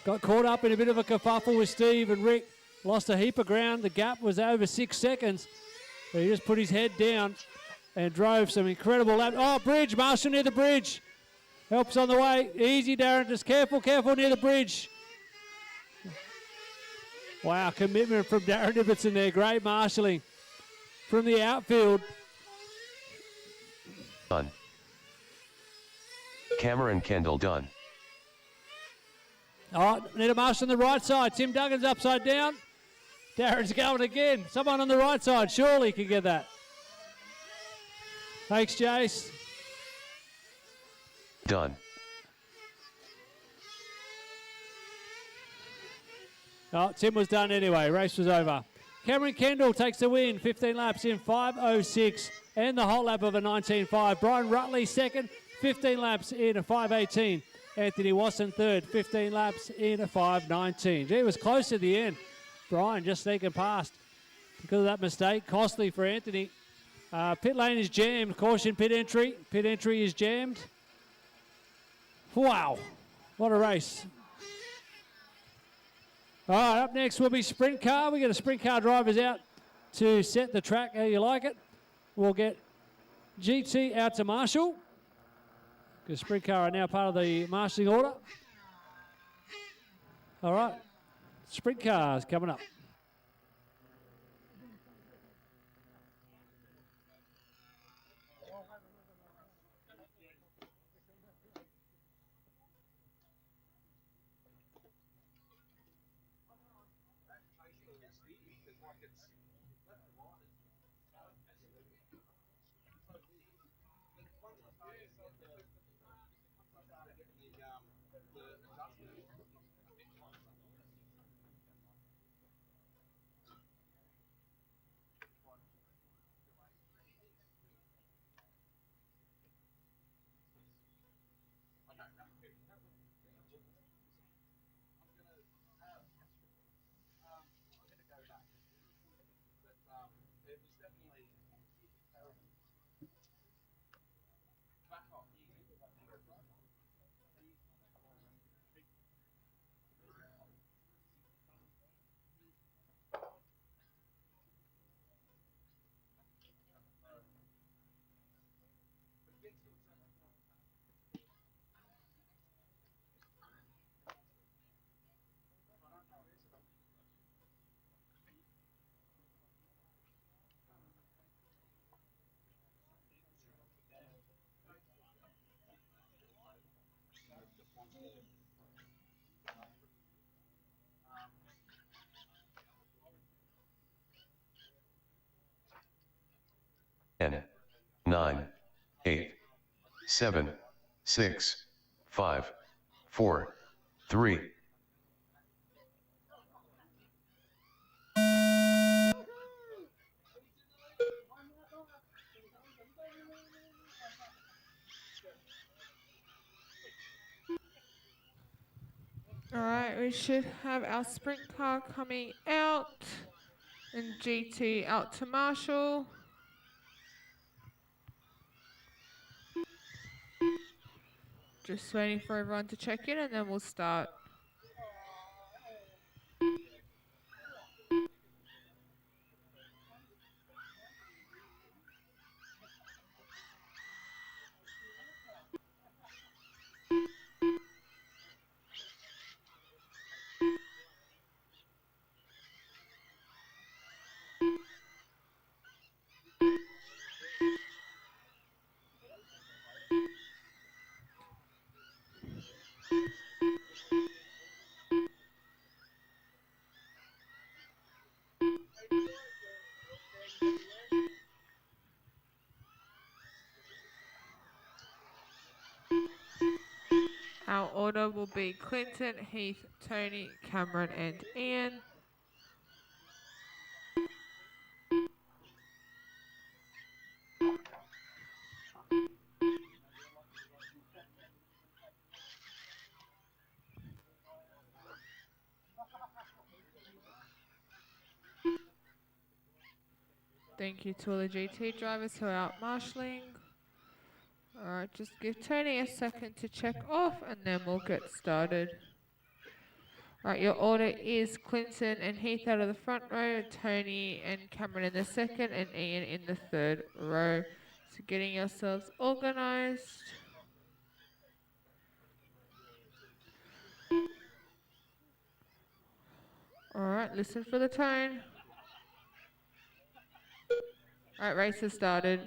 Got caught up in a bit of a kerfuffle with Steve and Rick. Lost a heap of ground. The gap was over 6 seconds. But he just put his head down and drove some incredible laps. Oh, bridge. Marshall near the bridge. Helps on the way. Easy, Darren. Just careful near the bridge. Wow, commitment from Darren Ibbotson there. Great marshalling from the outfield. Done. Cameron Kendall done. Oh, need a marshal on the right side. Tim Duggan's upside down. Darren's going again. Someone on the right side surely can get that. Thanks, Jace. Done. Oh, Tim was done anyway. Race was over. Cameron Kendall takes the win. 15 laps in 5.06 and the hot lap of a 19.5. Brian Rutley second. 15 laps in a 5.18. Anthony Wasson third. 15 laps in a 5.19. Gee, it was close at the end. Brian just sneaking past because of that mistake. Costly for Anthony. Pit lane is jammed. Caution pit entry. Pit entry is jammed. Wow. What a race. All right, up next will be sprint car. We get a sprint car drivers out to set the track how you like it. We'll get GT out to Marshall, because sprint car are now part of the marshalling order. All right, sprint cars coming up. N 9 8 7 6 5 4 3. All right, we should have our sprint car coming out and GT out to Marshall. Just waiting for everyone to check in and then we'll start. Our order will be Clinton, Heath, Tony, Cameron and Ian. Thank you to all the GT drivers who are out marshalling. Alright, just give Tony a second to check off and then we'll get started. Right, your order is Clinton and Heath out of the front row, Tony and Cameron in the second, and Ian in the third row. So getting yourselves organised. Alright, listen for the tone. Alright, race has started.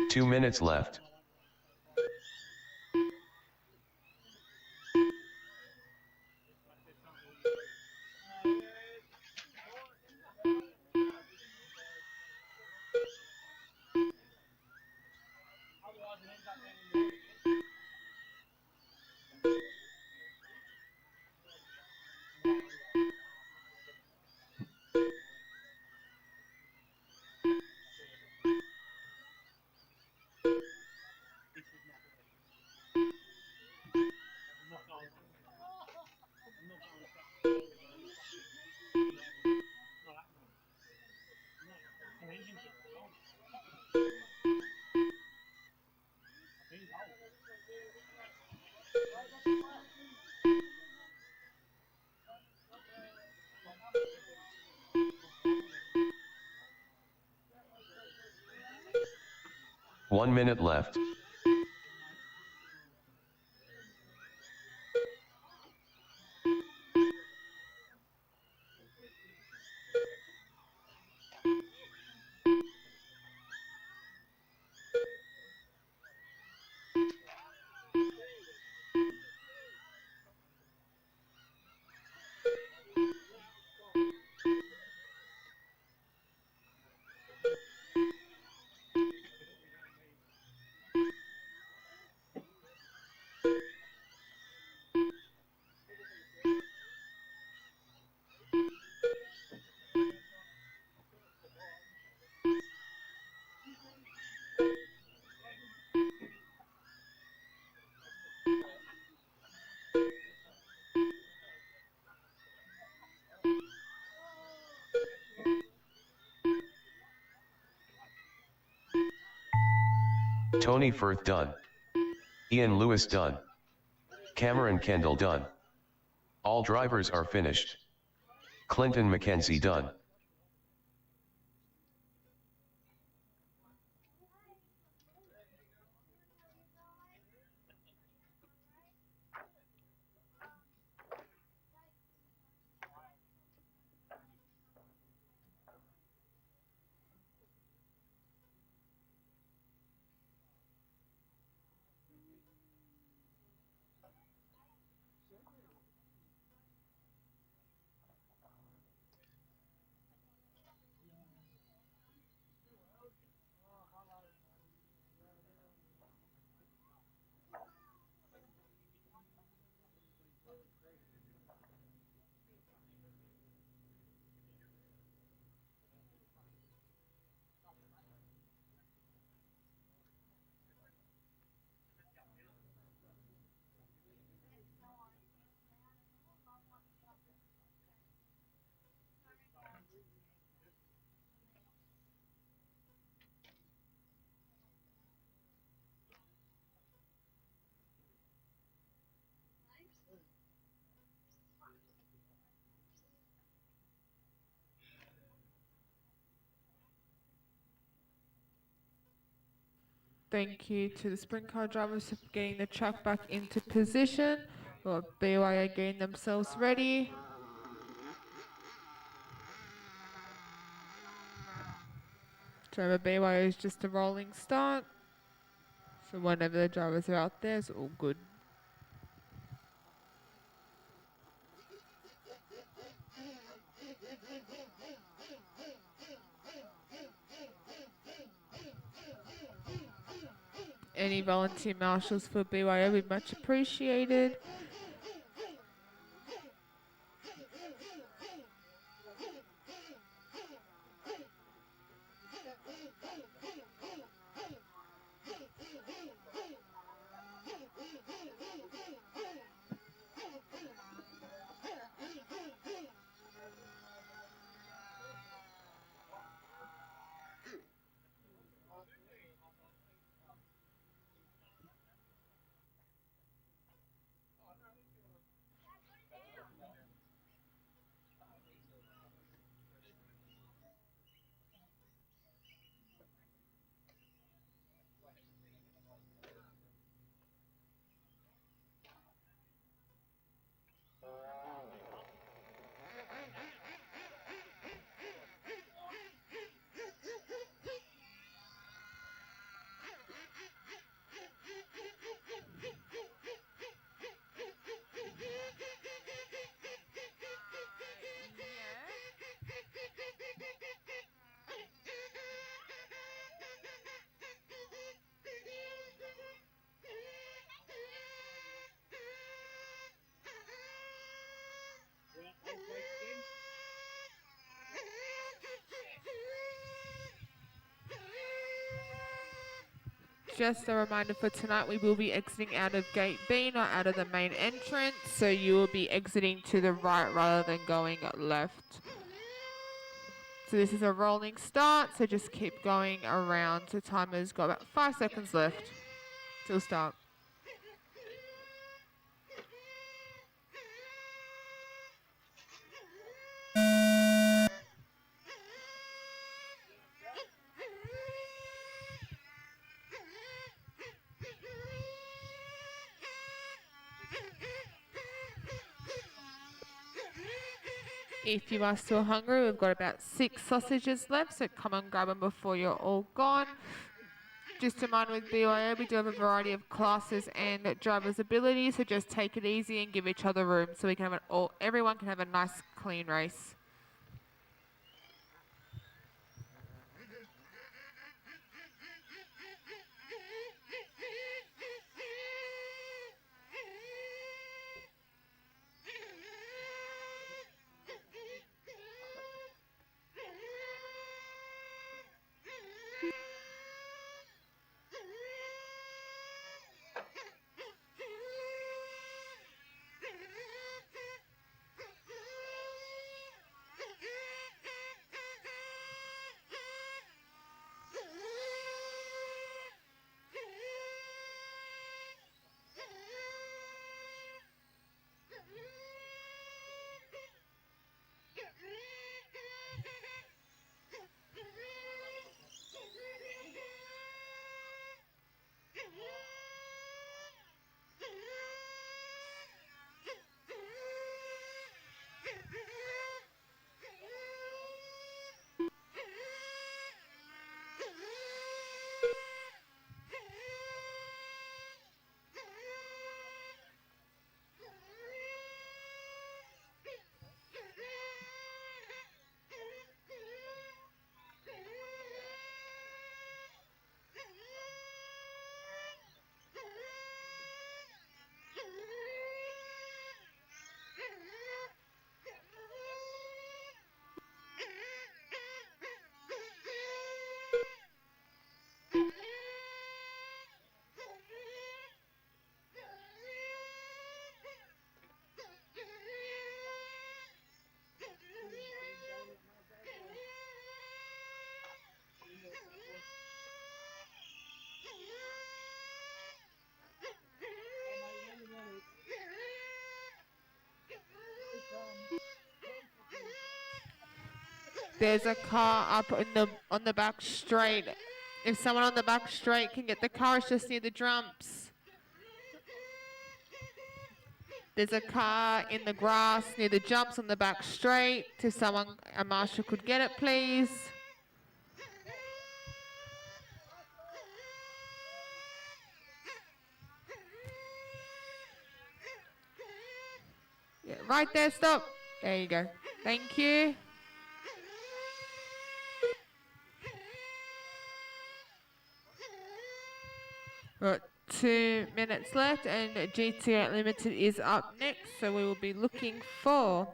Two minutes left. One minute left. Tony Firth done. Ian Lewis done. Cameron Kendall done. All drivers are finished. Clinton McKenzie done. Thank you to the sprint car drivers for getting the truck back into position. Or BYO getting themselves ready. So remember, BYO is just a rolling start. So whenever the drivers are out there, it's all good. Any volunteer marshals for BYO would be much appreciated. Just a reminder for tonight, we will be exiting out of gate B, not out of the main entrance. So you will be exiting to the right rather than going left. So this is a rolling start, so just keep going around. So timer's got about 5 seconds left till start. If you are still hungry, we've got about 6 sausages left, so come and grab them before you're all gone. Just a reminder with BYO, we do have a variety of classes and driver's abilities, so just take it easy and give each other room so we can have everyone can have a nice clean race. There's a car up on the back straight. If someone on the back straight can get the car, it's just near the jumps. There's a car in the grass near the jumps on the back straight. If someone, a marshal could get it, please. Yeah, right there, stop. There you go. Thank you. Right, 2 minutes left and GT8 Limited is up next, so we will be looking for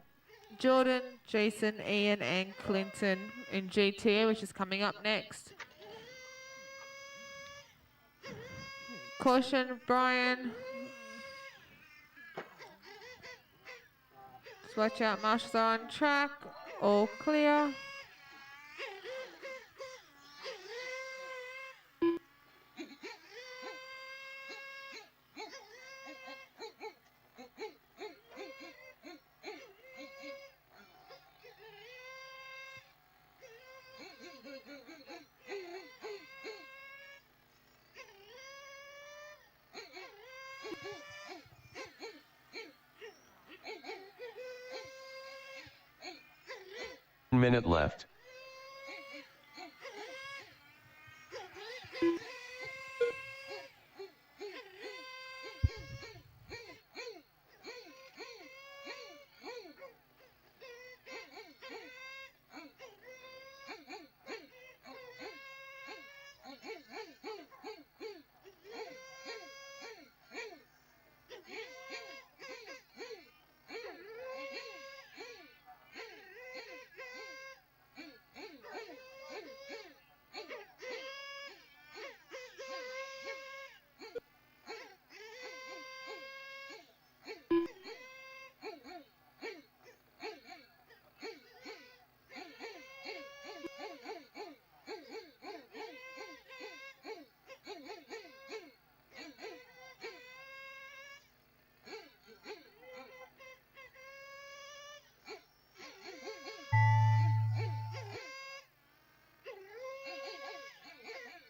Jordan, Jason, Ian and Clinton in GTA, which is coming up next. Caution, Brian. Just watch out, marshals are on track, all clear. Minute left.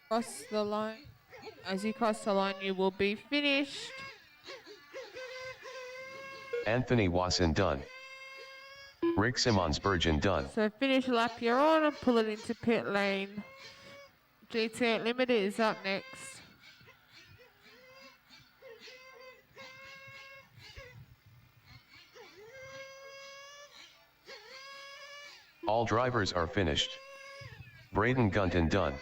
Cross the line. As you cross the line, you will be finished. Anthony Wasson done. Rick Simmons-Bergen done. So finish lap you're on and pull it into pit lane. GT8 Limited is up next. All drivers are finished. Braden Gunton done.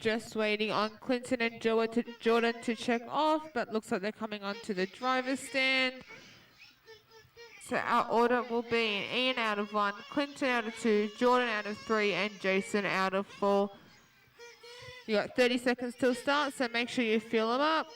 Just waiting on Clinton and Jordan to check off, but looks like they're coming onto the driver's stand. So our order will be Ian out of 1, Clinton out of 2, Jordan out of 3, and Jason out of 4. You got 30 seconds till start, so make sure you fill them up.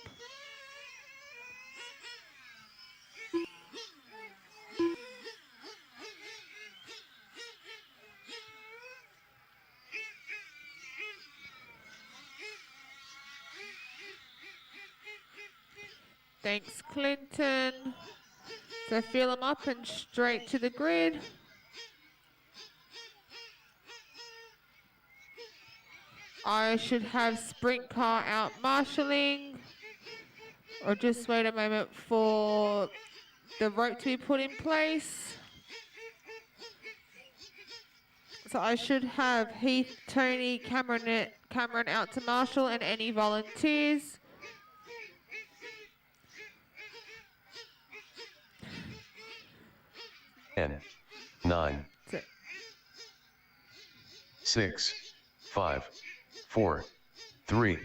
Thanks, Clinton. So fill them up and straight to the grid. I should have sprint car out marshalling, or just wait a moment for the rope to be put in place. So I should have Heath, Tony, Cameron out to marshal, and any volunteers. Ten, 9, So 6, 5, 4, 3.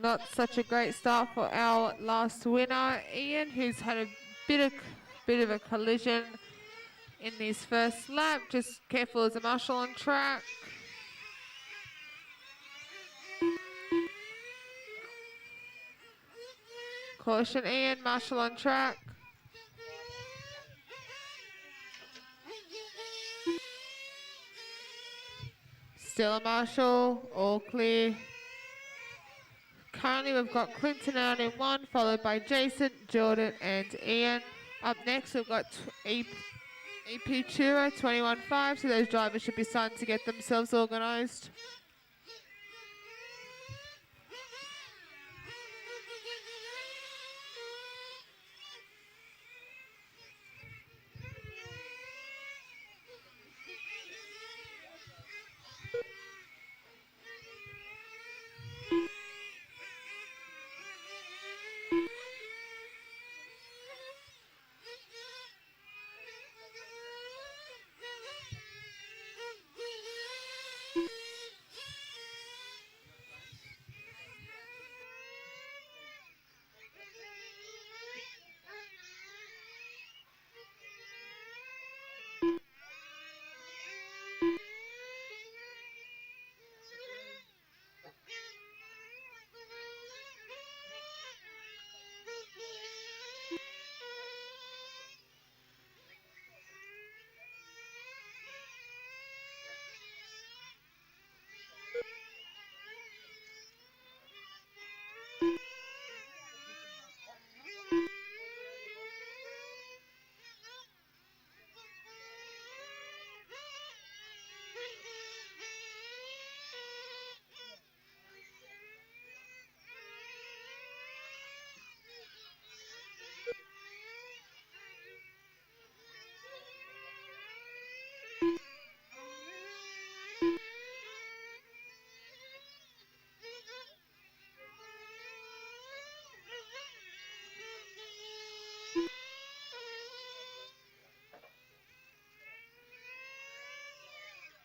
not such a great start for our last winner, Ian, who's had a bit of a collision in his first lap. Just careful as a marshal on track. Caution, Ian, marshal on track. Still a marshal, all clear. Currently we've got Clinton out in one, followed by Jason, Jordan and Ian. Up next we've got EP Chura, 21.5, so those drivers should be starting to get themselves organised.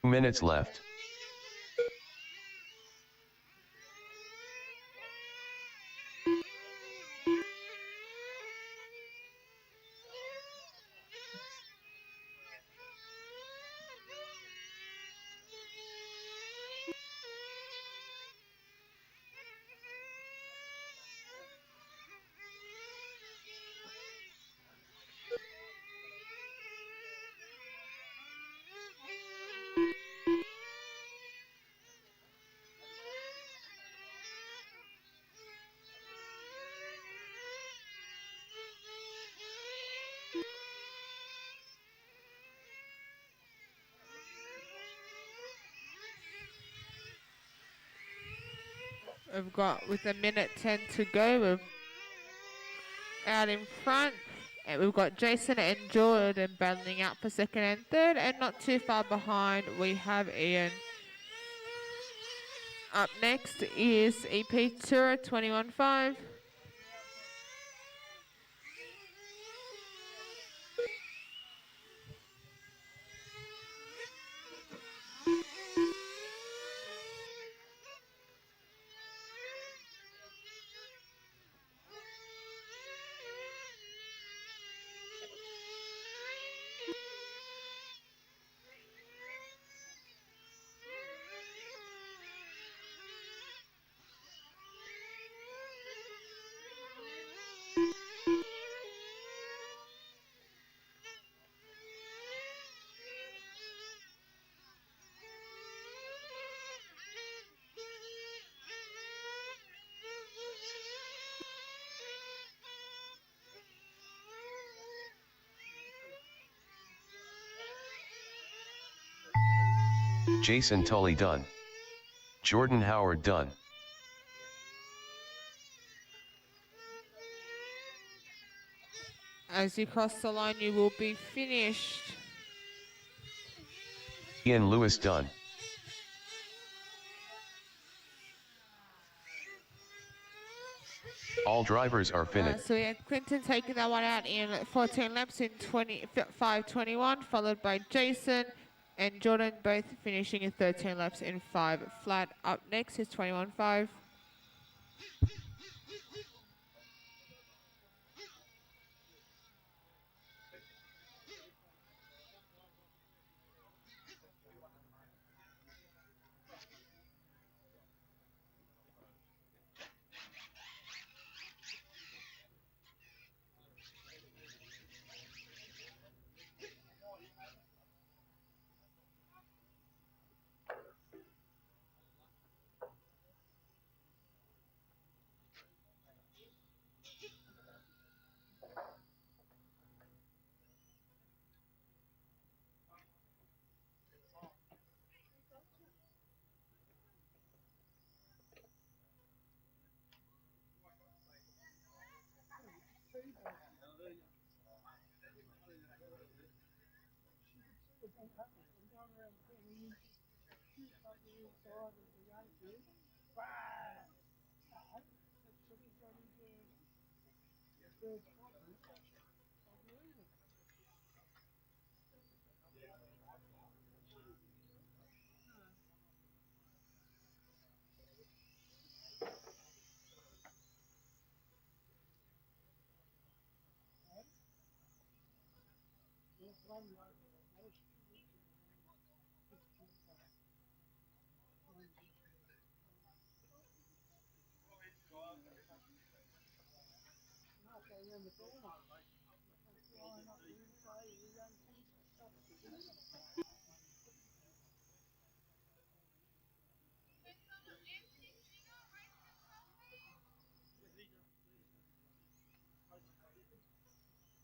Minutes left. We've got, with a minute 10 to go, we've out in front. And we've got Jason and Jordan battling out for second and third. And not too far behind, we have Ian. Up next is EP Tour 21.5. Jason Tully done. Jordan Howard done. As you cross the line, you will be finished. Ian Lewis done. All drivers are finished. So we had Clinton taking that one out in 14 laps in 5:21, followed by Jason and Jordan both finishing in 13 laps in 5 flat. Up next is 21.5.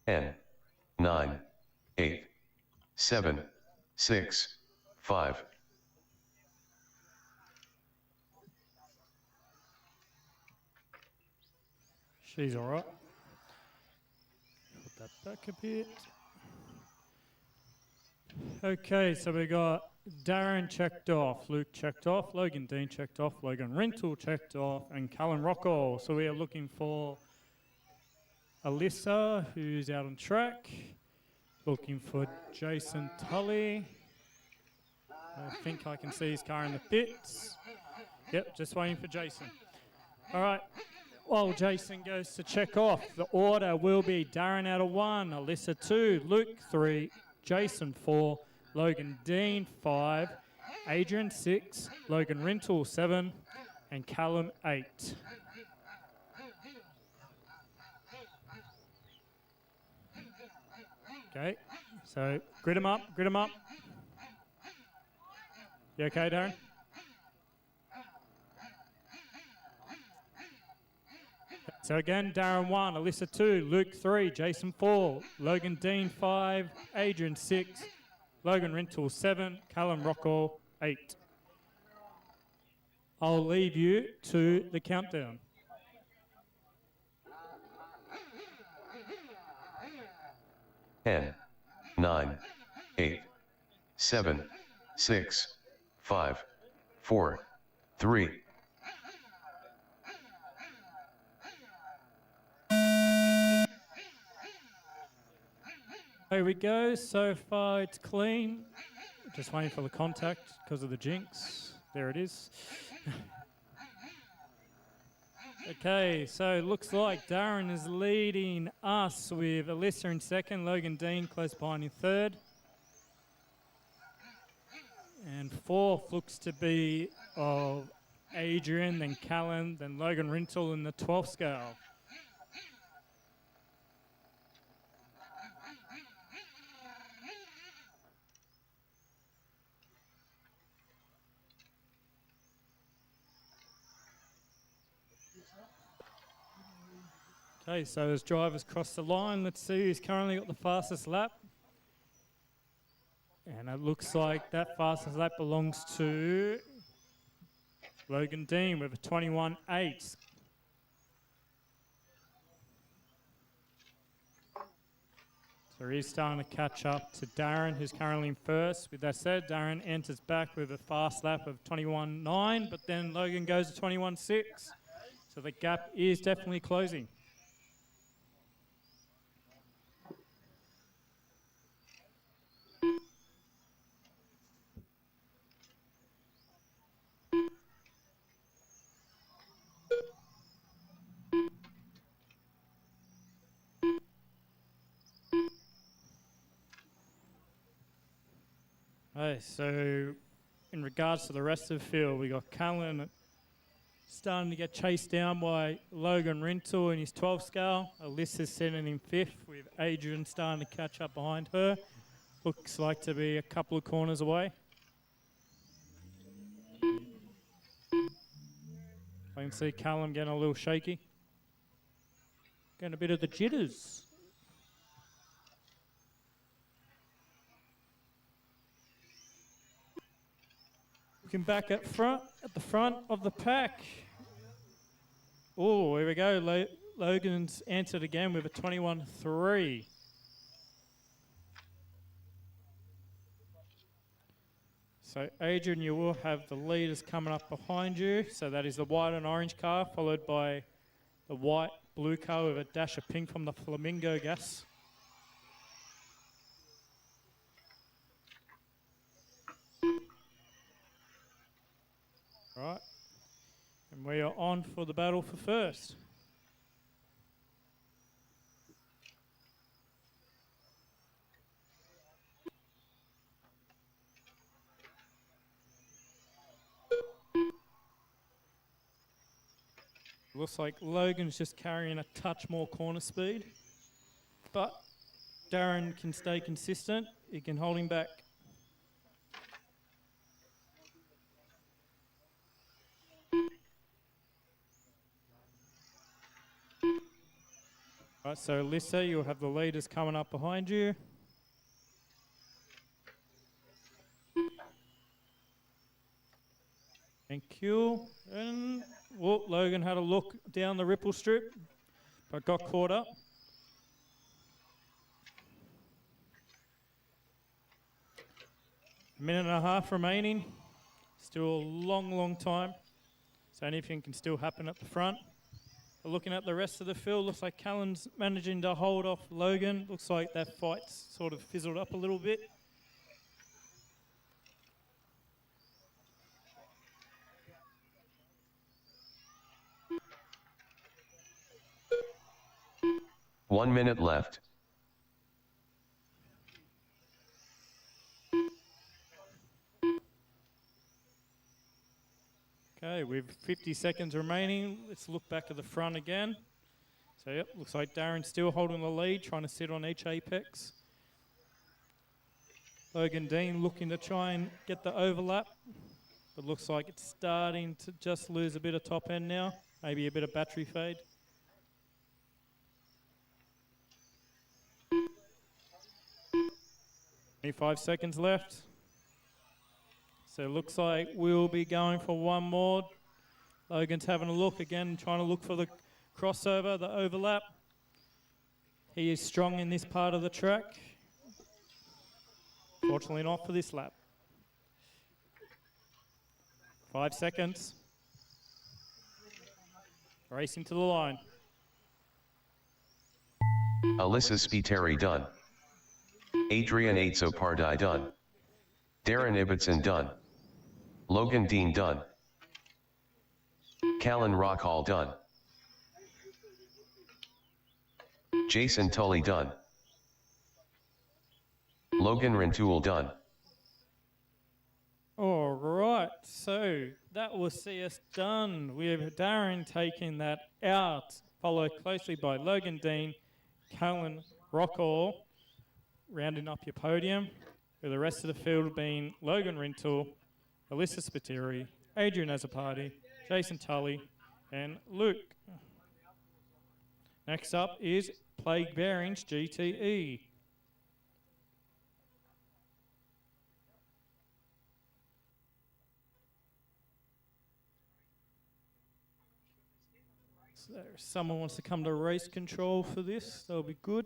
N 9 8 7 6 5. She's all right. Put that back a bit. Okay, so we got Darren checked off, Luke checked off, Logan Dean checked off, Logan Rental checked off, and Callum Rockall. So we are looking for Alyssa, who's out on track. Looking for Jason Tully. I think I can see his car in the pits. Yep, just waiting for Jason. All right. While Jason goes to check off, the order will be Darren out of 1, Alyssa 2, Luke 3, Jason 4, Logan Dean 5, Adrian 6, Logan Rental 7, and Callum 8. Okay, so grid them up, grid them up. You okay, Darren? So again, Darren 1, Alyssa 2, Luke 3, Jason 4, Logan Dean 5, Adrian 6, Logan Rental 7, Callum Rockall 8. I'll leave you to the countdown. 10, 9, 8, 7, 6, 5, 4, 3. There we go. So far, it's clean. Just waiting for the contact because of the jinx. There it is. Okay, so it looks like Darren is leading us with Alyssa in second, Logan Dean close behind in third. And fourth looks to be of Adrian, then Callan, then Logan Rintle in the 12th scale. Okay, so as drivers cross the line, let's see who's currently got the fastest lap. And it looks like that fastest lap belongs to Logan Dean with a 21.8. So he's starting to catch up to Darren, who's currently in first. With that said, Darren enters back with a fast lap of 21.9, but then Logan goes to 21.6. So the gap is definitely closing. Okay, so in regards to the rest of the field, we got Callan starting to get chased down by Logan Rintle in his 12 scale. Alyssa's sitting in fifth with Adrian starting to catch up behind her. Looks like to be a couple of corners away. I can see Callum getting a little shaky. Getting a bit of the jitters. Looking back at the front of the pack. Oh, here we go. Logan's answered again with a 21.3. So Adrian, you will have the leaders coming up behind you. So that is the white and orange car, followed by the white blue car with a dash of pink from the Flamingo gas. Right, and we are on for the battle for first. Looks like Logan's just carrying a touch more corner speed, but Darren can stay consistent. He can hold him back. Right, so Alyssa, you'll have the leaders coming up behind you. Thank you. And Logan had a look down the ripple strip, but got caught up. A minute and a half remaining. Still a long, long time. So anything can still happen at the front. But looking at the rest of the field, looks like Callan's managing to hold off Logan. Looks like that fight's sort of fizzled up a little bit. One minute left. Okay, with 50 seconds remaining, let's look back at the front again. So yep, looks like Darren's still holding the lead, trying to sit on each apex. Logan Dean looking to try and get the overlap, but looks like it's starting to just lose a bit of top end now, maybe a bit of battery fade. Five seconds left. So it looks like we'll be going for one more. Logan's having a look again, trying to look for the crossover, the overlap. He is strong in this part of the track. Fortunately not for this lap. 5 seconds. Racing to the line. Alyssa Spiteri done. Adrian Aitso done. Darren Ibbotson done. Logan Dean done. Callan Rockall done. Jason Tully done. Logan Rintoul done. All right, so that will see us done. We have Darren taking that out, followed closely by Logan Dean, Callan Rockall, rounding up your podium, with the rest of the field being Logan Rintoul, Alyssa Spiteri, Adrian Azzopardi, Jason Tully, and Luke. Next up is Plague Bearings GTE. So if someone wants to come to race control for this, that'll be good.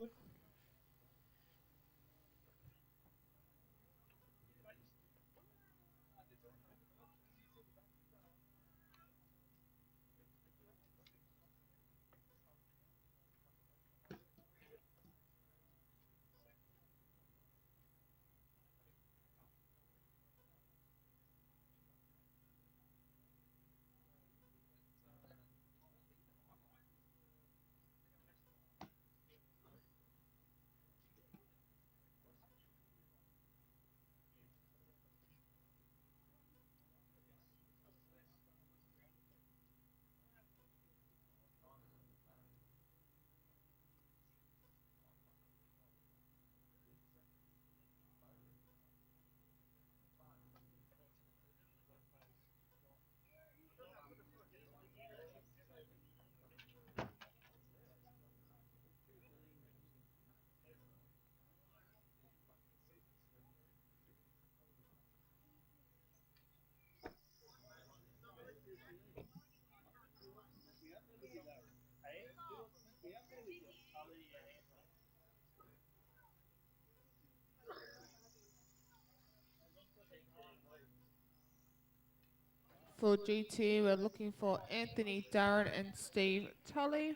For GT, we're looking for Anthony, Darren, and Steve Tully.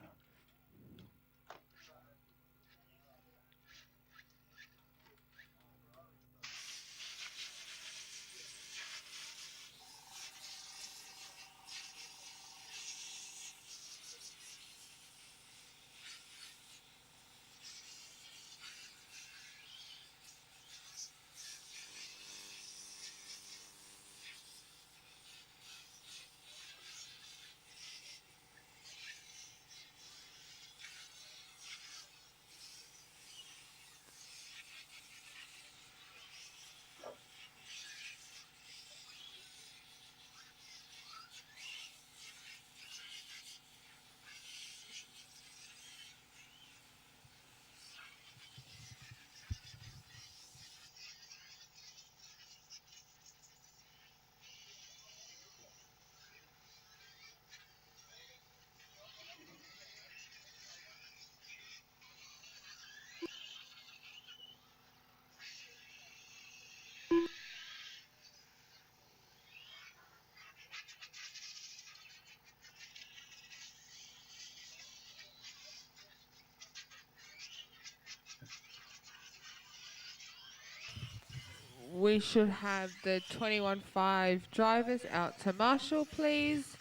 We should have the 21.5 drivers out to Marshall, please.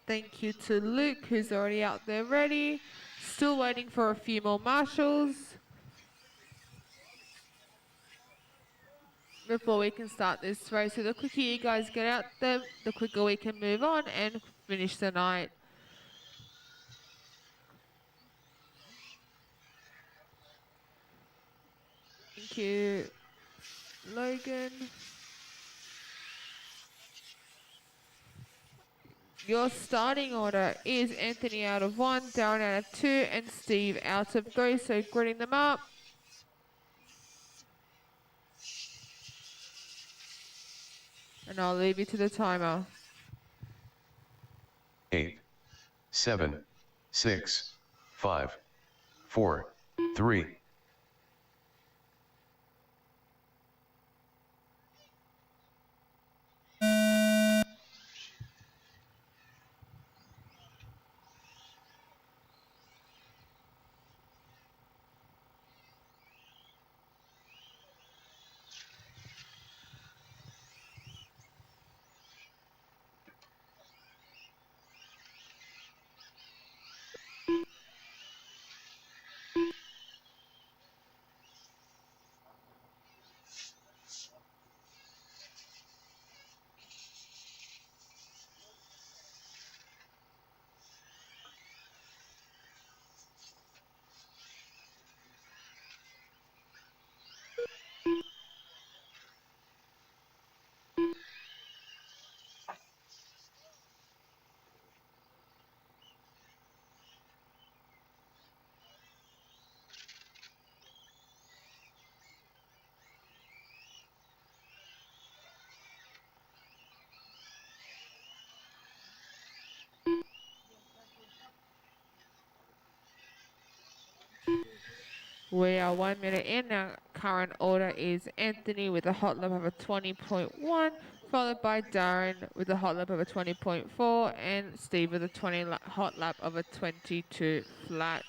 Thank you to Luke, who's already out there ready. Still waiting for a few more marshals before we can start this race. So the quicker you guys get out there, the quicker we can move on and finish the night. Thank you, Logan. Your starting order is Anthony out of 1, Darren out of 2, and Steve out of 3. So gridding them up. And I'll leave you to the timer. 8, 7, 6, 5, 4, 3, We are 1 minute in. Our current order is Anthony with a hot lap of a 20.1, followed by Darren with a hot lap of a 20.4, and Steve with a hot lap of a 22 flat.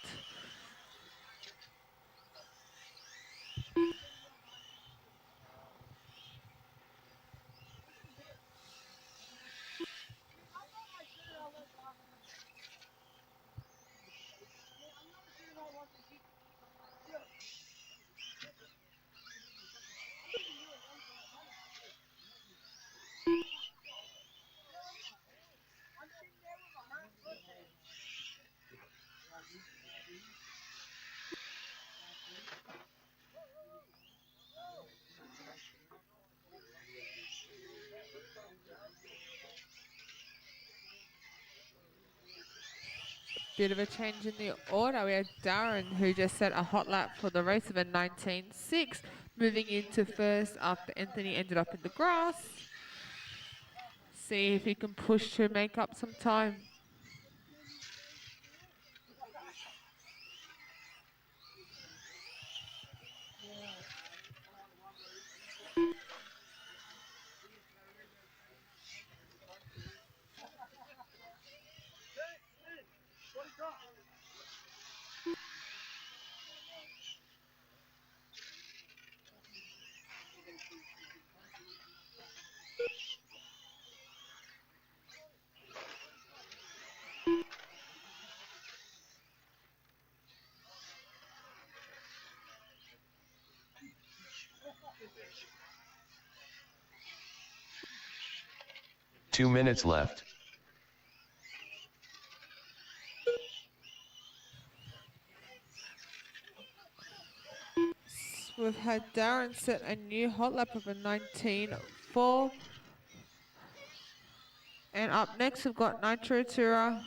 Bit of a change in the order. We had Darren, who just set a hot lap for the race of a 19.6, moving into first after Anthony ended up in the grass. See if he can push to make up some time. Two minutes left. We've had Darren set a new hot lap of a 19.4. And up next, we've got Nitro Tura.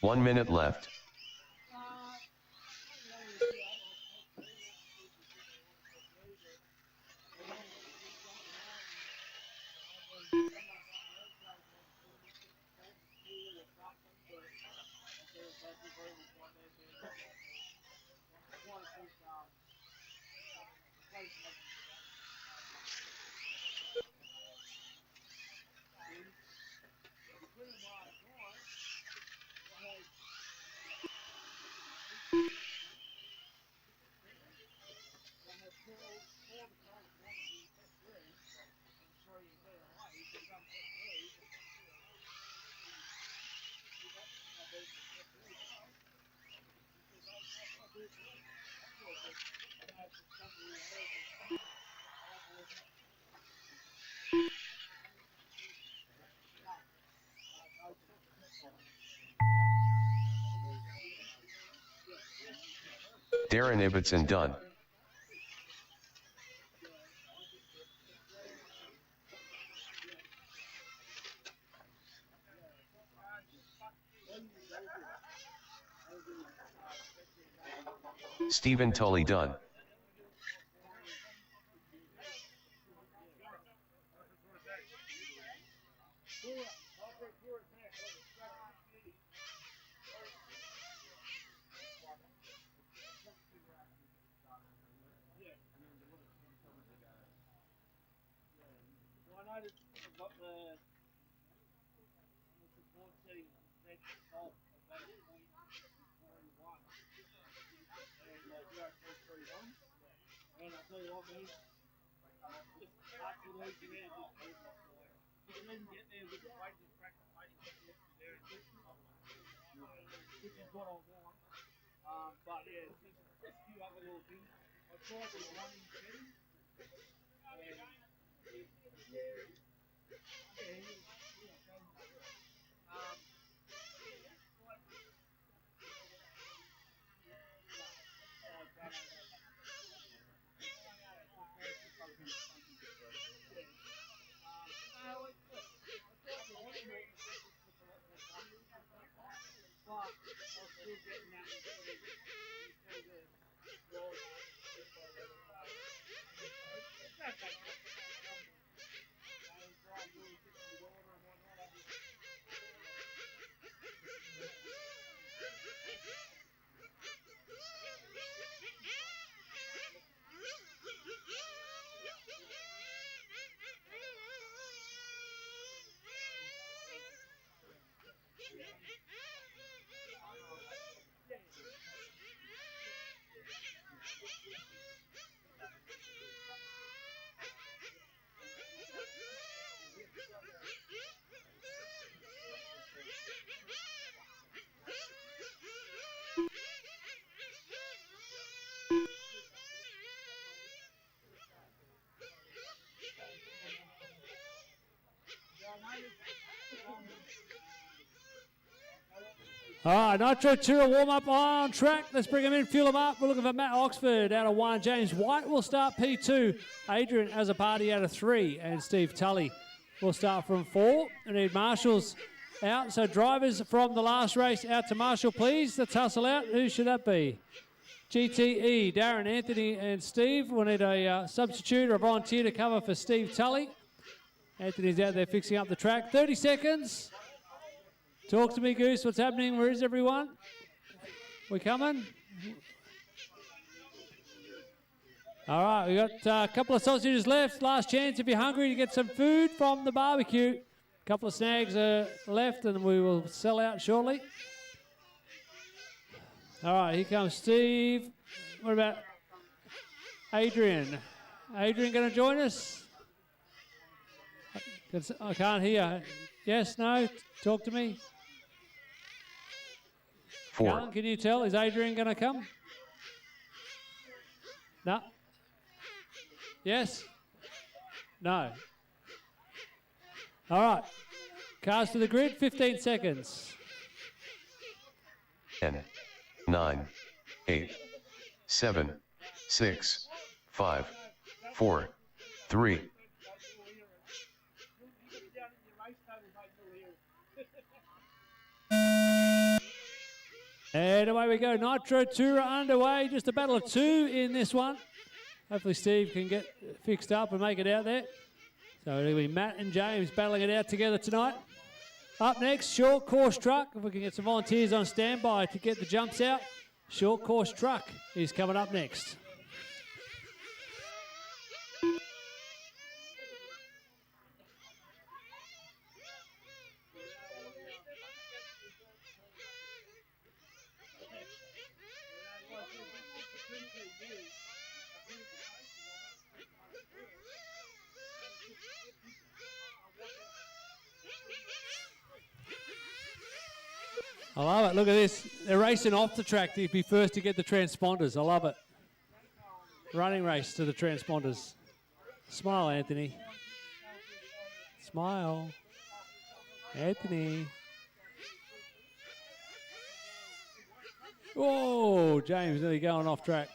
One minute left. Darren Ibbotson done. Stephen Tully done. All right, Nitro 2 a warm-up on track. Let's bring them in, fuel them up. We're looking for Matt Oxford out of 1. James White will start P2. Adrian Azzopardi out of 3. And Steve Tully will start from 4. We need marshals out. So drivers from the last race out to marshal, please. Let's hustle out. Who should that be? GTE, Darren, Anthony and Steve. We'll need a substitute or a volunteer to cover for Steve Tully. Anthony's out there fixing up the track. 30 seconds. Talk to me, Goose. What's happening? Where is everyone? We coming? All right, we got a couple of sausages left. Last chance if you're hungry to get some food from the barbecue. A couple of snags are left and we will sell out shortly. All right, here comes Steve. What about Adrian? Adrian going to join us? I can't hear. Yes, no? Talk to me. 4. Alan, can you tell? Is Adrian going to come? No. Yes? No. All right. Cars to the grid, 15 seconds. 10, 9, 8, 7, 6, 5, 4, 3. And away we go. Nitro Tour underway. Just a battle of 2 in this one. Hopefully Steve can get fixed up and make it out there. So it'll be Matt and James battling it out together tonight. Up next, short course truck. If we can get some volunteers on standby to get the jumps out. Short course truck is coming up next. I love it. Look at this. They're racing off the track to be first to get the transponders. I love it. Running race to the transponders. Smile, Anthony. Smile. Anthony. Oh, James nearly going off track.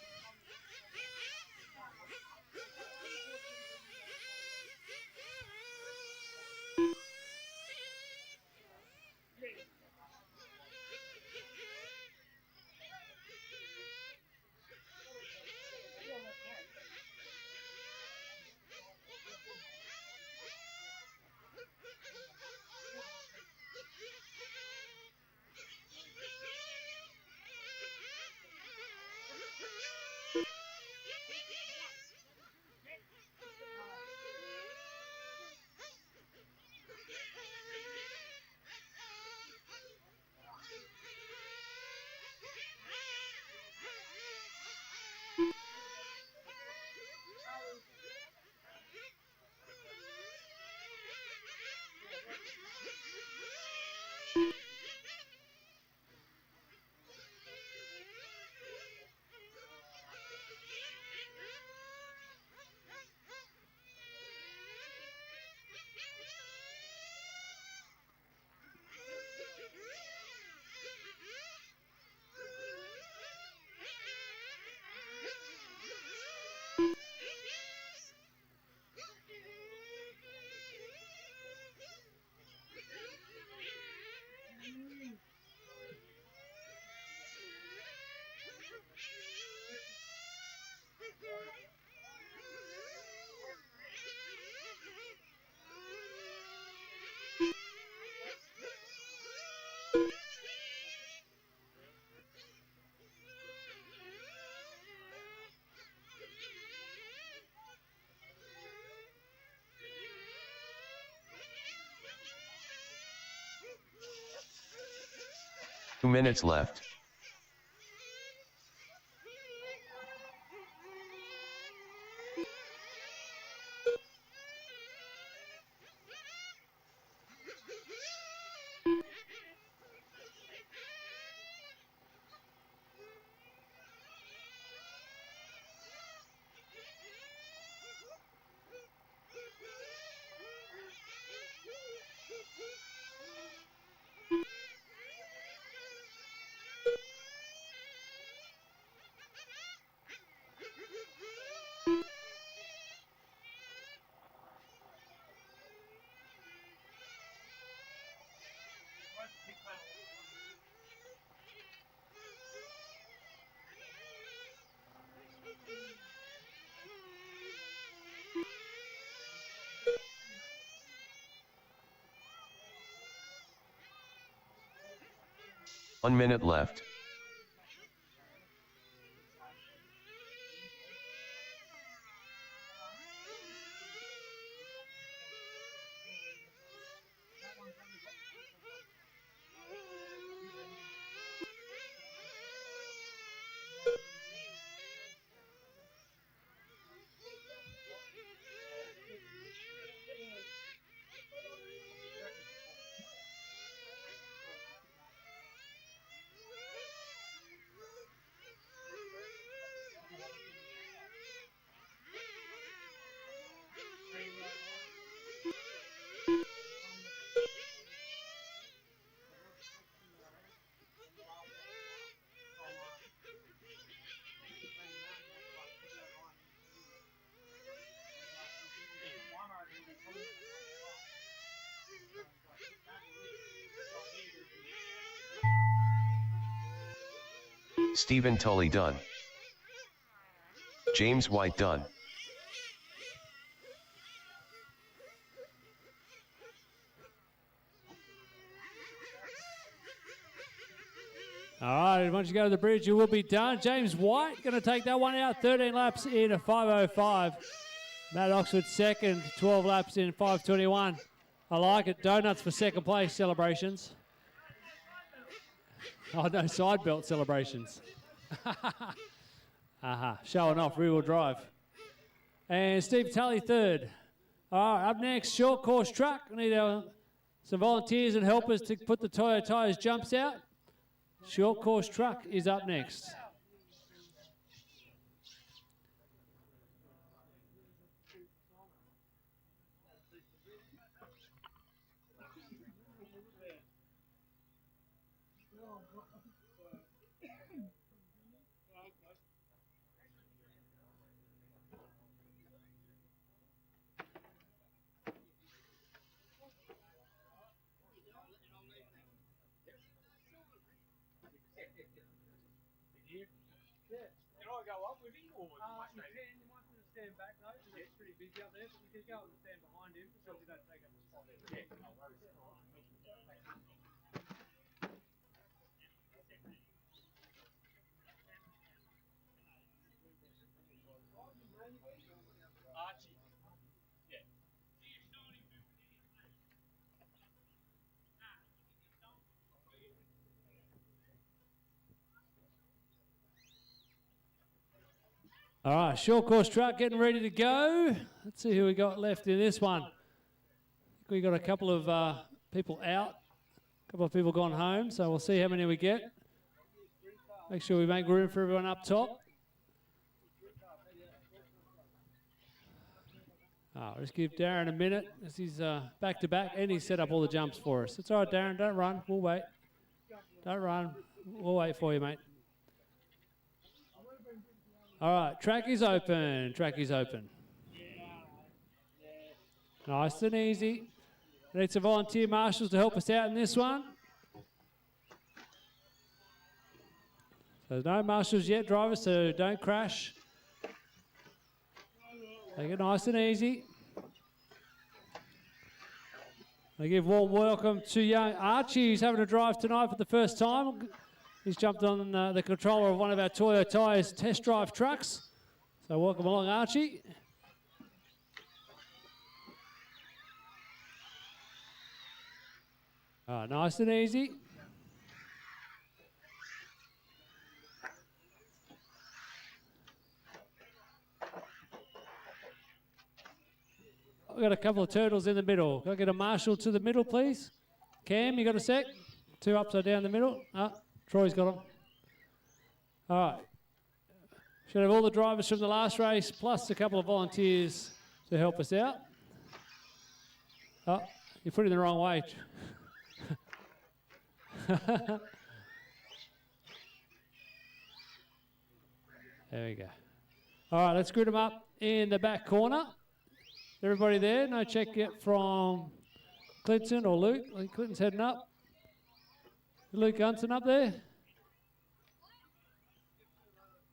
Two minutes left. One minute left. Stephen Tully done. James White done. All right, once you go to the bridge, you will be done. James White going to take that one out. 13 laps in a 5:05. Matt Oxford second, 12 laps in 5:21. I like it. Donuts for second place celebrations. Oh, no, side belt celebrations. Aha, showing off rear-wheel drive. And Steve Tully third. All right, up next, short course truck. We need some volunteers and helpers to put the Toyo Tyres jumps out. Short course truck is up next. Can I go up with him or you might stand back though, because it's pretty busy up there, but you can go and stand behind him so you don't take up the spot. Yeah, no worries. Archie. Yeah. All right, short course truck getting ready to go. Let's see who we got left in this one. We got a couple of people out, a couple of people gone home, so we'll see how many we get. Make sure we make room for everyone up top. Just give Darren a minute as he's back to back and he's set up all the jumps for us. It's all right, Darren, don't run, we'll wait. Don't run, we'll wait for you, mate. All right, track is open, track is open. Nice and easy. Need some volunteer marshals to help us out in this one. So no marshals yet, drivers, so don't crash. Take it nice and easy. I give warm welcome to young Archie, who's having a drive tonight for the first time. He's jumped on the controller of one of our Toyo Tyres test drive trucks. So welcome along, Archie. Nice and easy. I've got a couple of turtles in the middle. Can I get a marshal to the middle, please? Cam, you got a sec? Two upside down the middle. Troy's got them. All right. Should have all the drivers from the last race, plus a couple of volunteers to help us out. Oh, you're putting it the wrong way. There we go. All right, let's grid them up in the back corner. Everybody there? No check yet from Clinton or Luke. I think Clinton's heading up. Luke Gunson up there?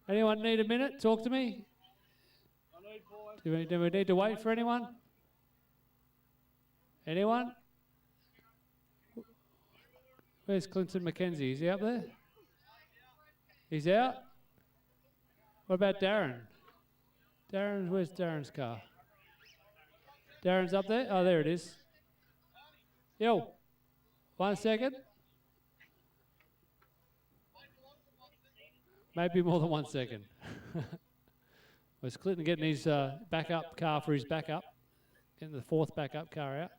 Anyone need a minute? Talk to me. Do we need to wait for anyone? Anyone? Where's Clinton McKenzie? Is he up there? He's out? What about Darren? Darren, where's Darren's car? Darren's up there? Oh, there it is. Yo, 1 second. Maybe more than 1 second. Was Clinton getting his backup car for his backup? Getting the fourth backup car out?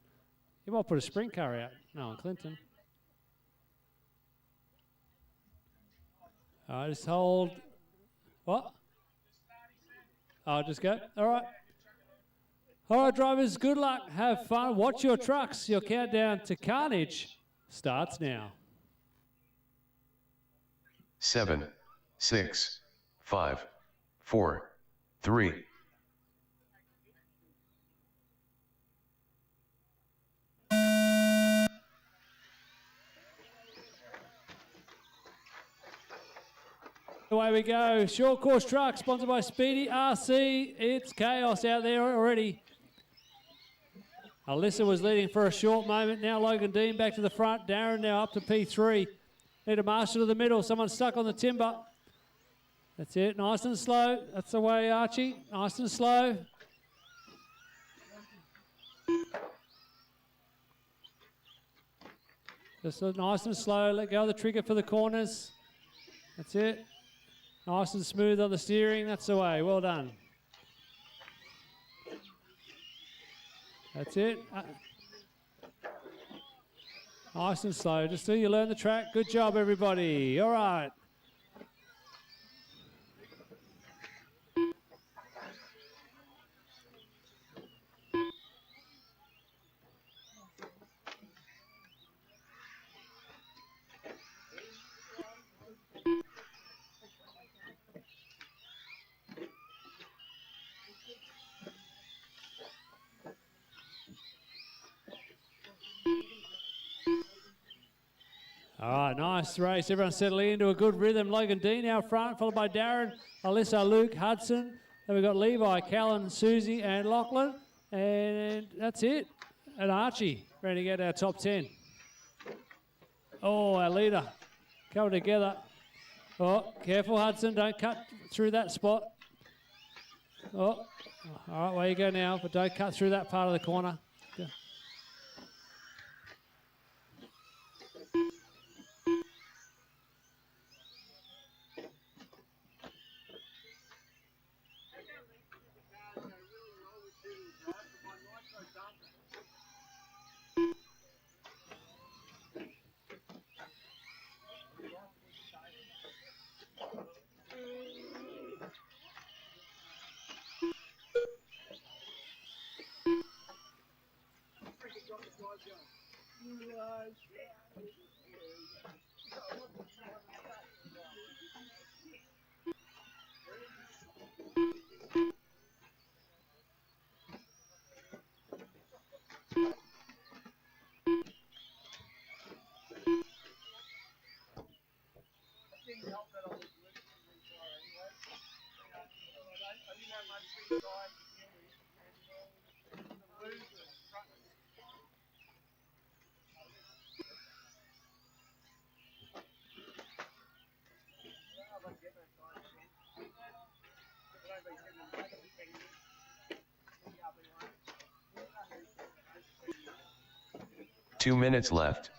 He might put a sprint car out. No, on Clinton. All right, just hold. What? Oh, just go. All right. All right, drivers, good luck. Have fun. Watch your trucks. Your countdown to carnage starts now. 7, 6, 5, 4, 3. Away we go. Short course truck sponsored by Speedy RC. It's chaos out there already. Alyssa was leading for a short moment. Now Logan Dean back to the front. Darren now up to P3. Need a marshal to the middle. Someone stuck on the timber. That's it. Nice and slow. That's the way, Archie. Nice and slow. Just nice and slow. Let go of the trigger for the corners. That's it. Nice and smooth on the steering. That's the way. Well done. That's it. Nice and slow. Just till you learn the track. Good job, everybody. All right. All right, nice race. Everyone settling into a good rhythm. Logan Dean out front, followed by Darren, Alyssa, Luke, Hudson. Then we've got Levi, Callan, Susie, and Lachlan. And that's it. And Archie, ready to get our top 10. Oh, our leader. Coming together. Oh, careful, Hudson. Don't cut through that spot. Oh, all right, where you go now, but don't cut through that part of the corner. Go. 2 minutes left.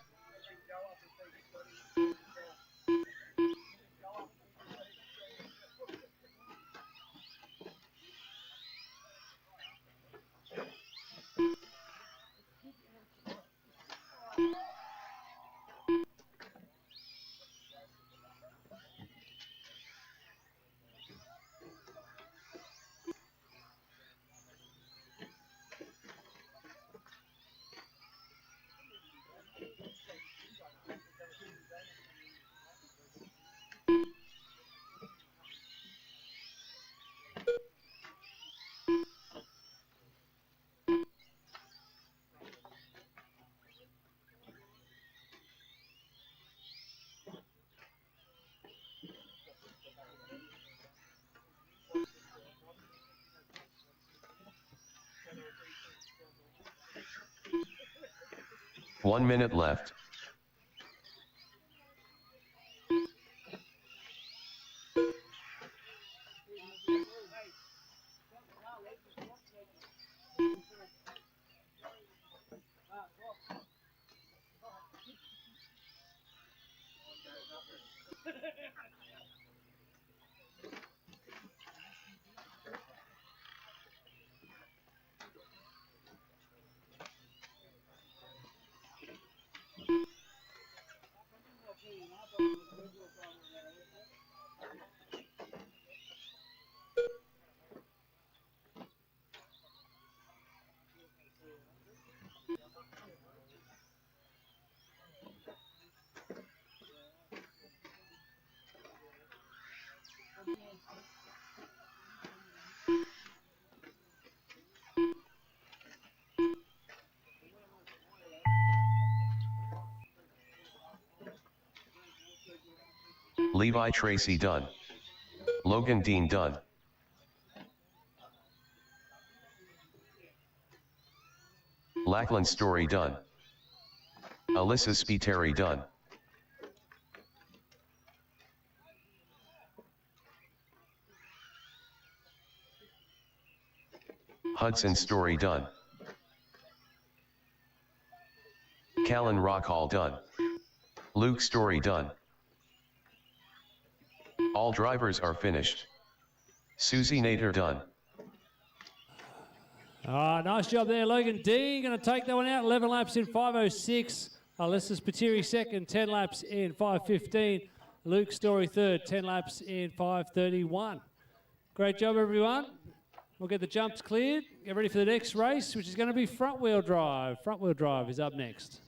One minute left. Levi Tracy done. Logan Dean done. Lachlan Story done. Alyssa Spiteri done. Hudson Story done. Callan Rockhall done. Luke Story done. All drivers are finished. Susie Nader done. Nice job there, Logan D. Going to take that one out. 11 laps in 5:06. Alyssa Spiteri second, 10 laps in 5:15. Luke Story third, 10 laps in 5:31. Great job, everyone. We'll get the jumps cleared. Get ready for the next race, which is going to be front wheel drive. Front wheel drive is up next.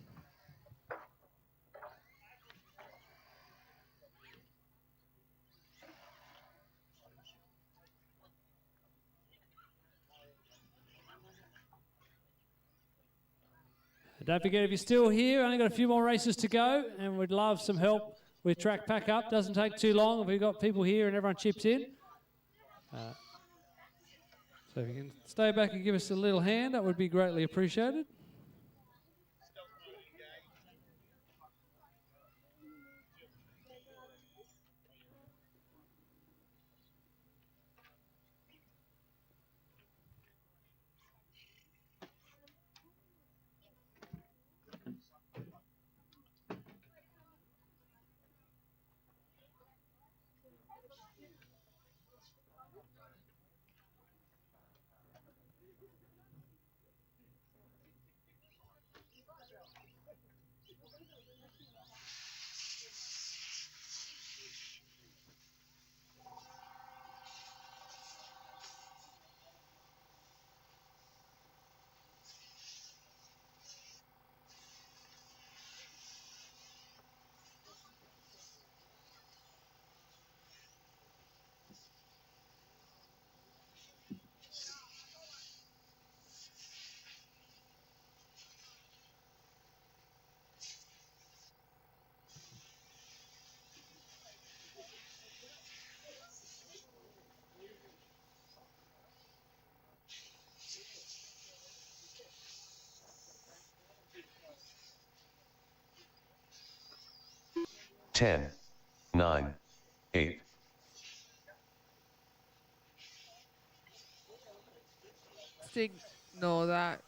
Don't forget, if you're still here, only got a few more races to go, and we'd love some help with track pack up. Doesn't take too long if we've got people here and everyone chips in. So if you can stay back and give us a little hand, that would be greatly appreciated. Ten, 9, 8. Just ignore that.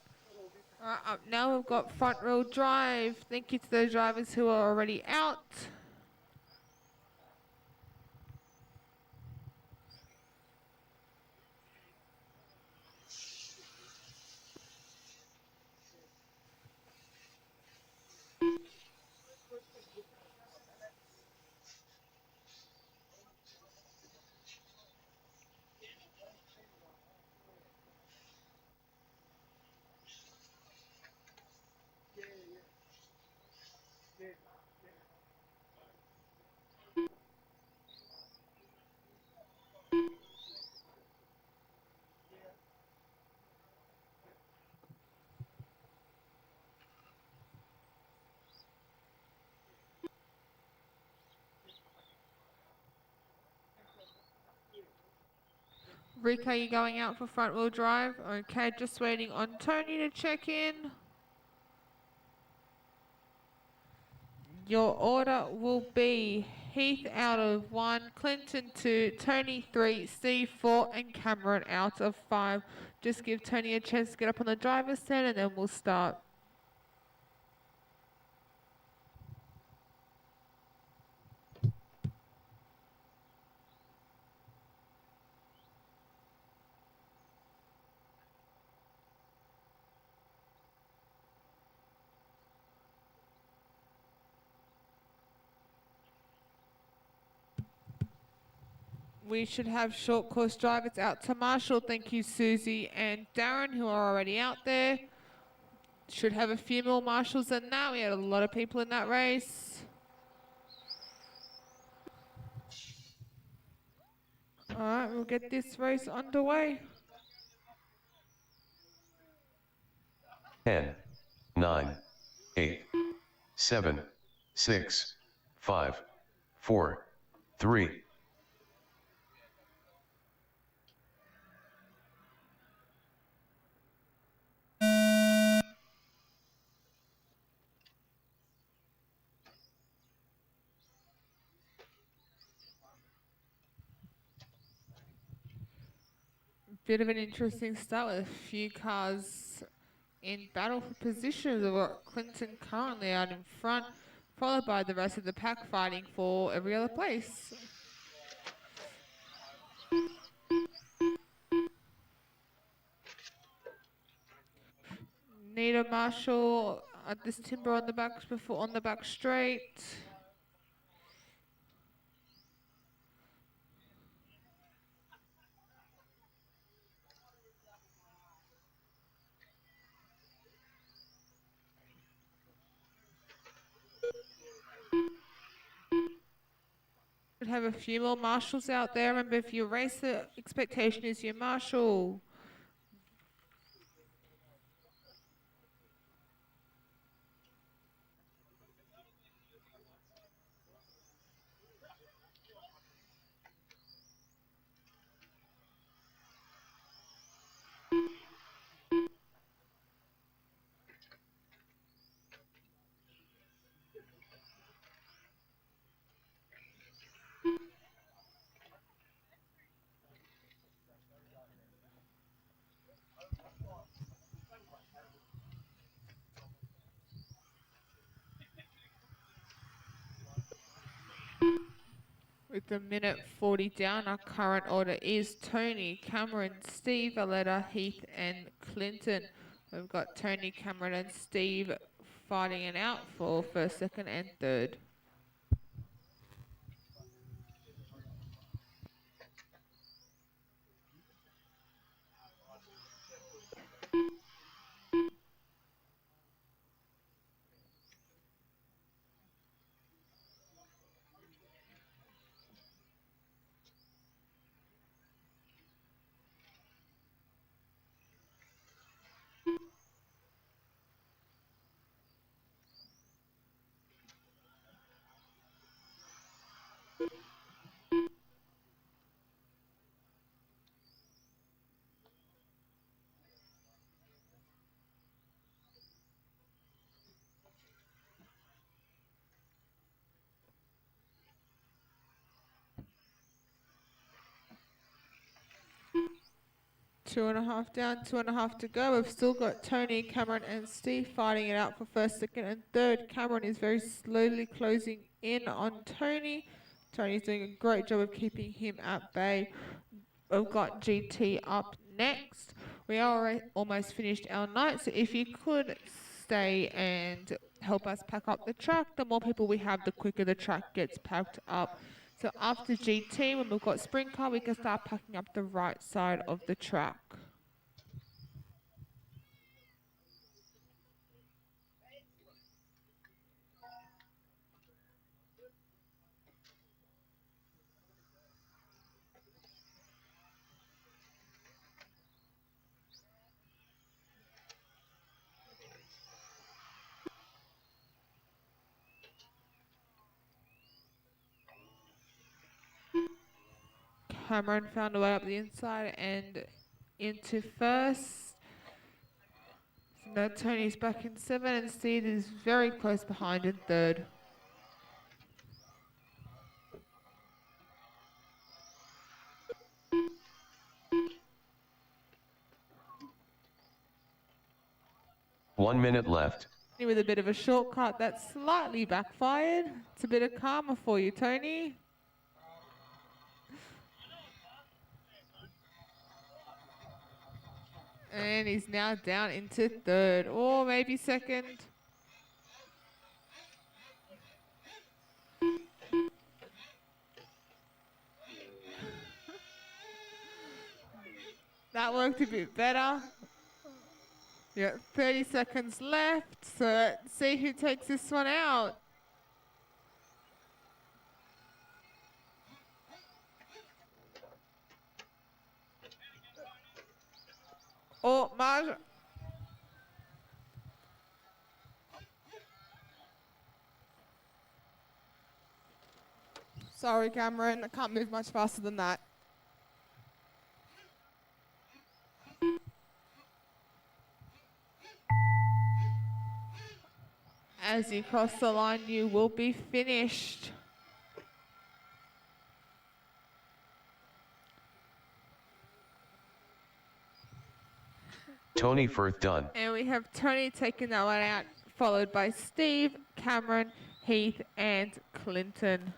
Alright, up now we've got front wheel drive. Thank you to those drivers who are already out. Rick, are you going out for front wheel drive? Okay, just waiting on Tony to check in. Your order will be Heath out of 1, Clinton 2, Tony 3, Steve 4, and Cameron out of 5. Just give Tony a chance to get up on the driver's stand and then we'll start. We should have short course drivers out to Marshall. Thank you, Susie and Darren, who are already out there. Should have a few more Marshalls than that. We had a lot of people in that race. All right, we'll get this race underway. 10, 9, 8, 7, 6, 5, 4, 3. Bit of an interesting start with a few cars in battle for positions. We've got Clinton currently out in front, followed by the rest of the pack fighting for every other place. Need a Marshall at this timber on the back before on the back straight. Should have a few more Marshalls out there. Remember, if you race, the expectation is your Marshall. With a minute 40 down, our current order is Tony, Cameron, Steve, Aletta, Heath, and Clinton. We've got Tony, Cameron, and Steve fighting it out for first, second, and third. 2.5 down, 2.5 to go. We've still got Tony, Cameron, and Steve fighting it out for first, second, and third. Cameron is very slowly closing in on Tony. Tony's doing a great job of keeping him at bay. We've got GT up next. We are almost finished our night, so if you could stay and help us pack up the track, the more people we have, the quicker the track gets packed up. So after GT, when we've got sprint car, we can start packing up the right side of the track. Cameron found a way up the inside and into first. So now Tony's back in 7 and Steve is very close behind in third. One minute left. With a bit of a shortcut that slightly backfired. It's a bit of karma for you, Tony. And he's now down into third, or maybe second. That worked a bit better. You got 30 seconds left, so let's see who takes this one out. Oh, Marj. Sorry, Cameron, I can't move much faster than that. As you cross the line, you will be finished. Tony Firth done. And we have Tony taking that one out, followed by Steve, Cameron, Heath, and Clinton.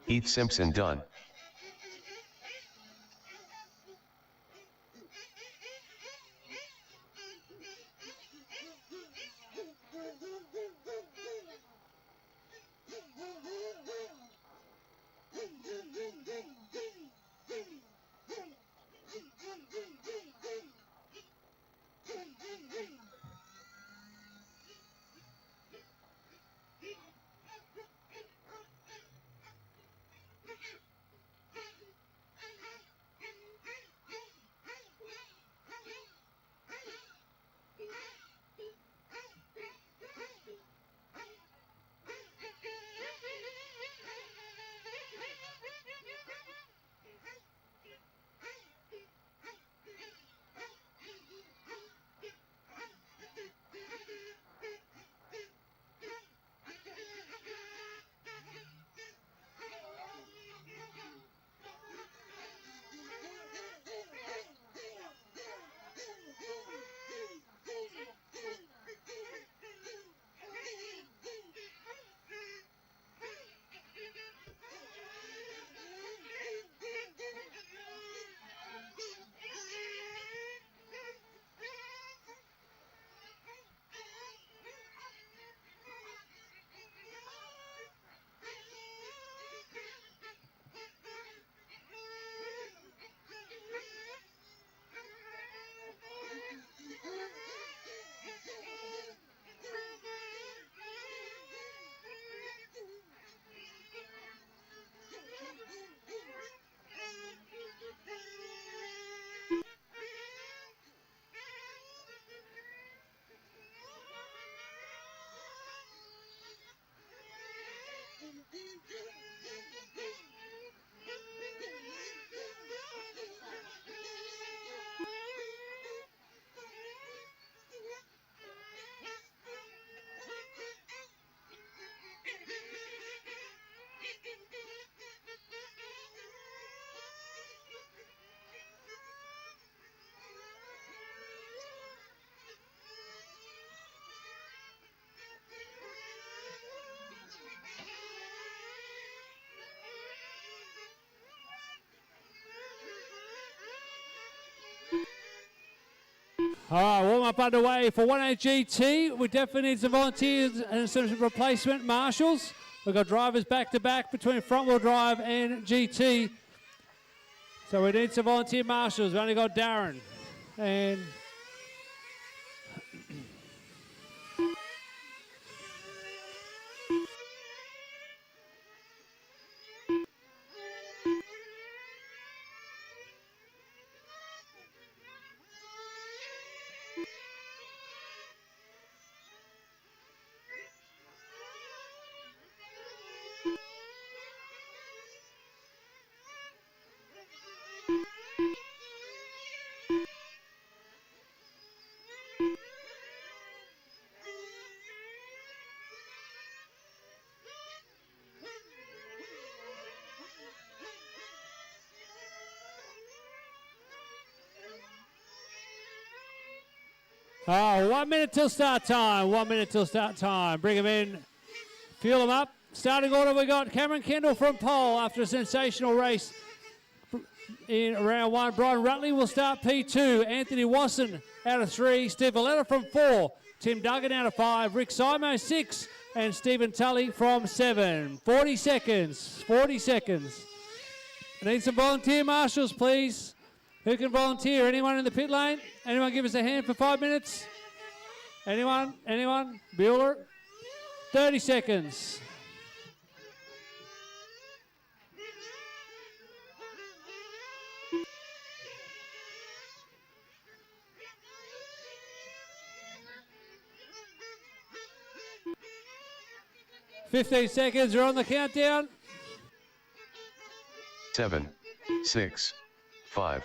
Heath Simpson done. All right, warm up underway for 1A GT. We definitely need some volunteers and some replacement marshals. We've got drivers back to back between front wheel drive and GT. So we need some volunteer marshals. We've only got Darren and oh, 1 minute till start time. 1 minute till start time. Bring them in. Fuel them up. Starting order, we got Cameron Kendall from pole after a sensational race in round 1. Brian Rutley will start P2. Anthony Wasson out of 3. Steve Valletta from 4. Tim Duggan out of 5. Rick Simo 6. And Stephen Tully from 7. 40 seconds. 40 seconds. I need some volunteer marshals, please. Who can volunteer? Anyone in the pit lane? Anyone give us a hand for 5 minutes? Anyone? Anyone? Bueller? 30 seconds. $15 seconds. We're on the countdown. 7, 6, 5,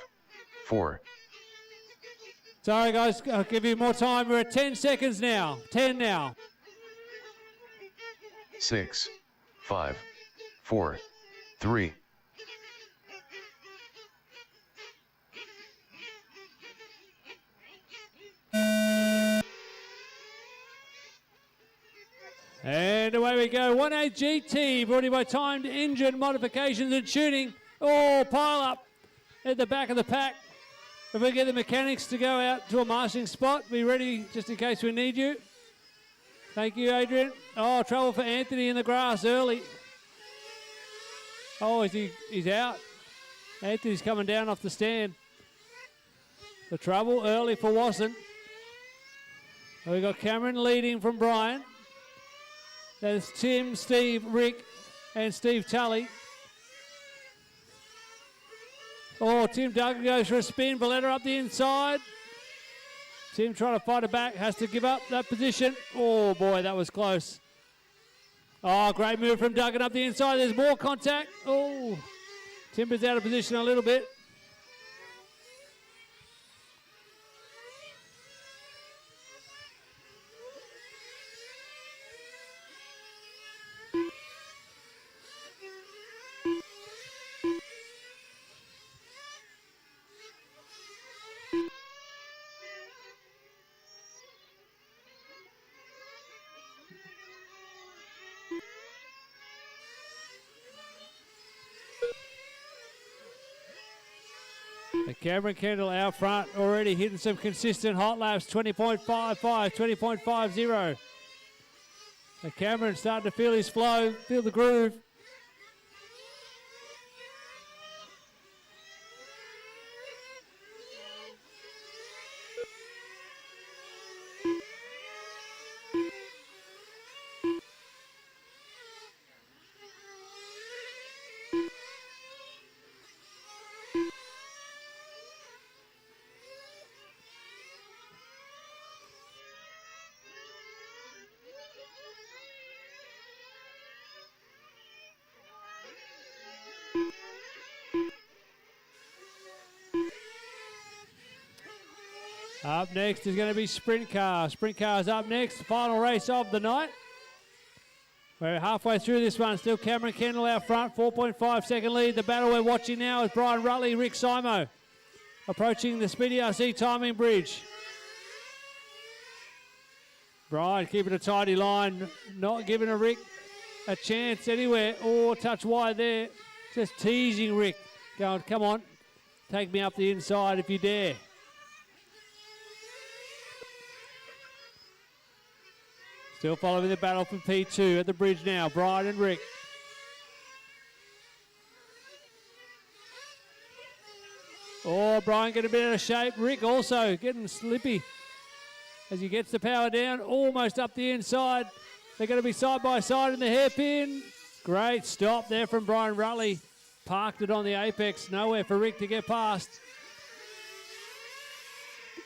4. Sorry, guys. I'll give you more time. We're at 10 seconds now. 10 now. 6, 5, 4, 3. And away we go. 1A GT brought to you by Timed Engine Modifications and Tuning. Oh, pile up at the back of the pack. If we get the mechanics to go out to a marshalling spot, be ready just in case we need you. Thank you, Adrian. Oh, trouble for Anthony in the grass early. Oh, he's out. Anthony's coming down off the stand. The trouble early for Wasson. We've got Cameron leading from Brian. There's Tim, Steve, Rick, and Steve Tully. Oh, Tim Duggan goes for a spin. Valletta up the inside. Tim trying to fight it back. Has to give up that position. Oh, boy, that was close. Oh, great move from Duggan up the inside. There's more contact. Oh, Timber's out of position a little bit. Cameron Kendall out front, already hitting some consistent hot laps, 20.55, 20.50. And Cameron starting to feel his flow, feel the groove. Up next is going to be Sprint Car. Sprint Car's up next, final race of the night. We're halfway through this one. Still Cameron Kendall out front, 4.5 second lead. The battle we're watching now is Brian Rutley, Rick Simo, approaching the Speedy RC timing bridge. Brian keeping a tidy line, not giving a Rick a chance anywhere. Oh, touch wide there. Just teasing Rick, going, come on, take me up the inside if you dare. Still following the battle from P2 at the bridge now. Brian and Rick. Oh, Brian getting a bit out of shape. Rick also getting slippy as he gets the power down, almost up the inside. They're going to be side by side in the hairpin. Great stop there from Brian Rutley. Parked it on the apex. Nowhere for Rick to get past.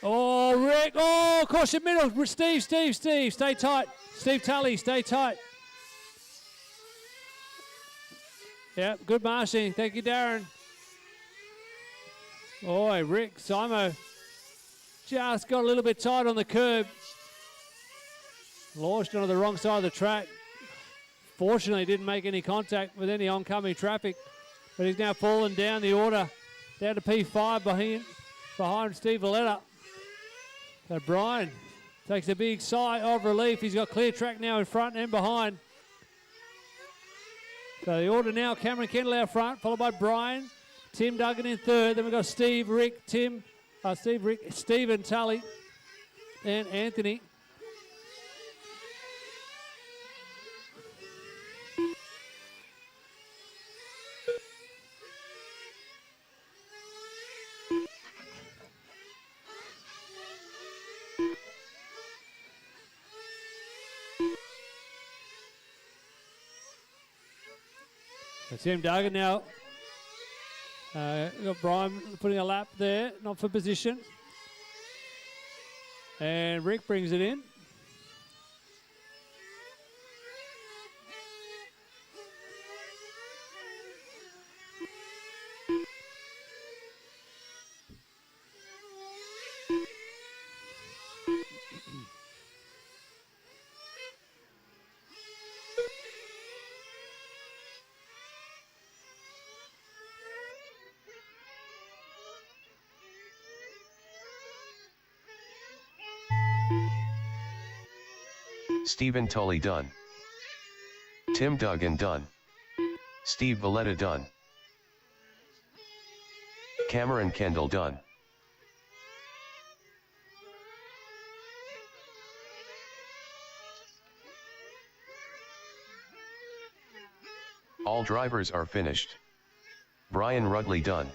Oh, Rick. Oh, caution middle. Steve. Stay tight. Steve Tully, stay tight. Yep, good marshalling. Thank you, Darren. Oh, Rick, Simo just got a little bit tight on the curb. Launched onto the wrong side of the track. Fortunately, didn't make any contact with any oncoming traffic. But he's now fallen down the order. Down to P5 behind Steve Valletta. So Brian takes a big sigh of relief. He's got clear track now in front and behind. So the order now, Cameron Kendall out front, followed by Brian. Tim Duggan in third. Then we've got Steve, Rick, Stephen Tully, and Anthony. So Tim Duggan now. Got Brian putting a lap there, not for position. And Rick brings it in. Stephen Tully done. Tim Duggan done. Steve Valletta done. Cameron Kendall done. All drivers are finished. Brian Rutley done.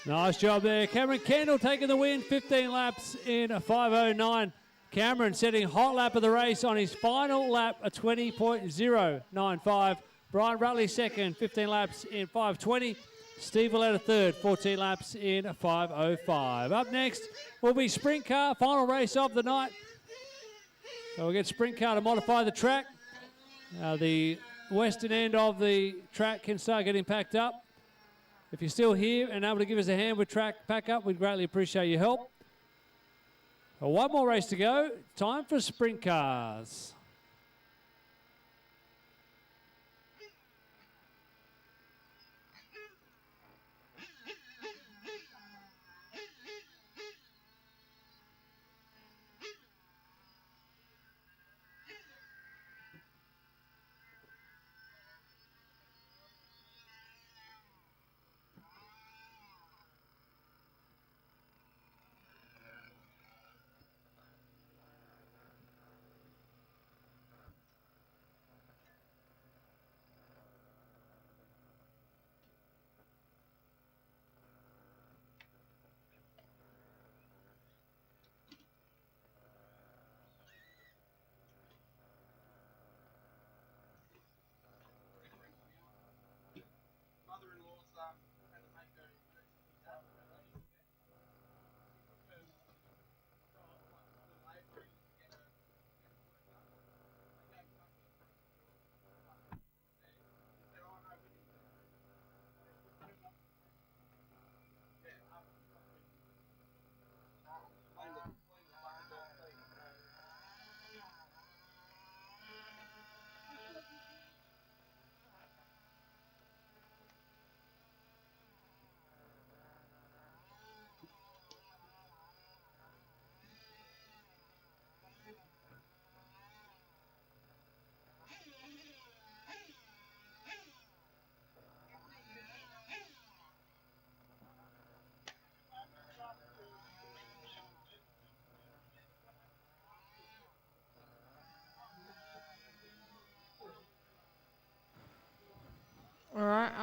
Nice job there. Cameron Kendall taking the win, 15 laps in a 5:09. Cameron setting hot lap of the race on his final lap, a 20.095. Brian Rutley second, 15 laps in 5:20. Steve Valletta third, 14 laps in a 5:05. Up next will be sprint car, final race of the night. So we'll get sprint car to modify the track. The western end of the track can start getting packed up. If you're still here and able to give us a hand with track pack up, we'd greatly appreciate your help. One more race to go. Time for sprint cars.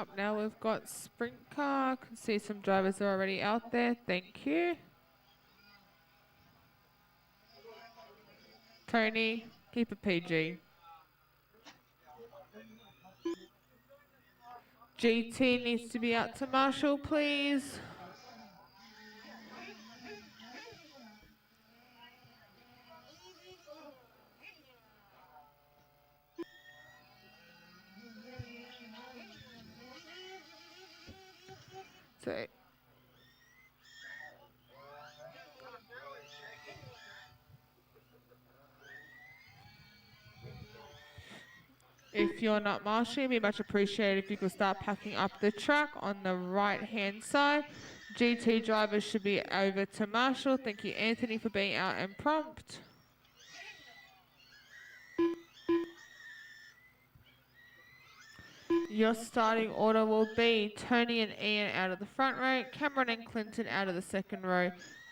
Up now we've got sprint car. Can see some drivers are already out there. Thank you. Tony, keep it PG. GT needs to be out to Marshall, please. So if you're not Marshall, it'd be much appreciated if you could start packing up the track on the right-hand side. GT drivers should be over to Marshall. Thank you, Anthony, for being out and prompt. Your starting order will be Tony and Ian out of the front row, Cameron and Clinton out of the second row,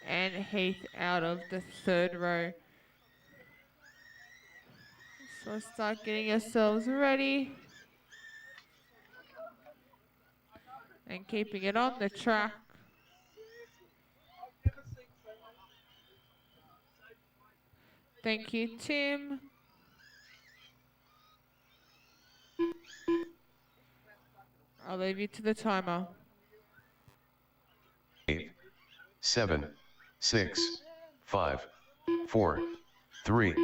and Heath out of the third row. So start getting yourselves ready and keeping it on the track. Thank you, Tim. I'll leave you to the timer. 8, 7, 6, 5, 4, 3.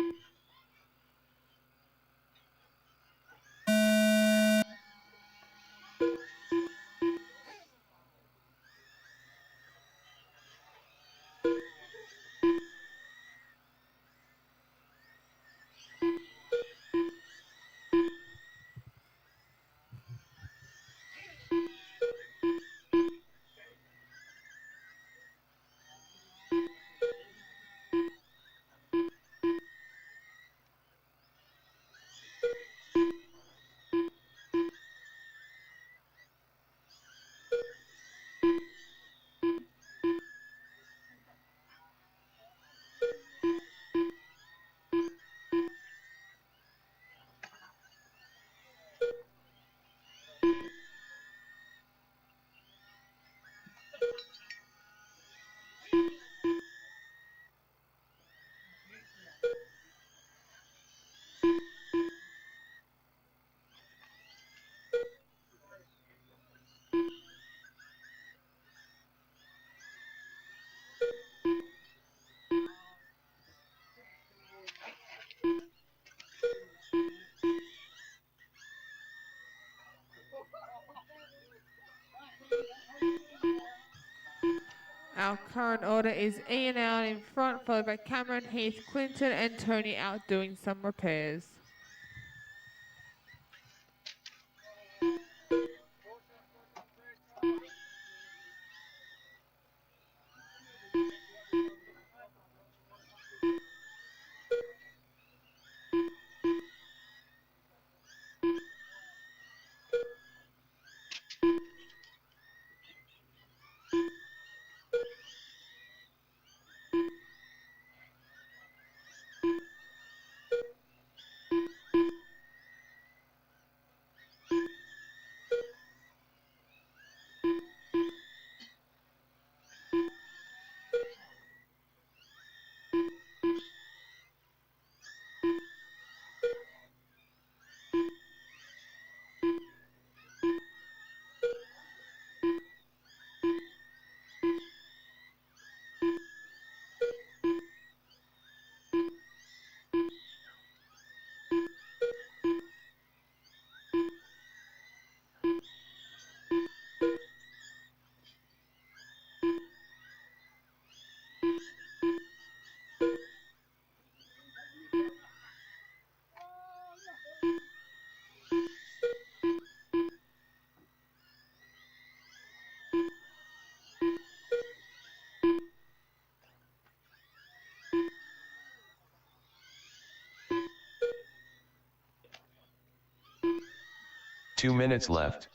Our current order is Ian out in front, followed by Cameron, Heath, Clinton, and Tony out doing some repairs. Two minutes left.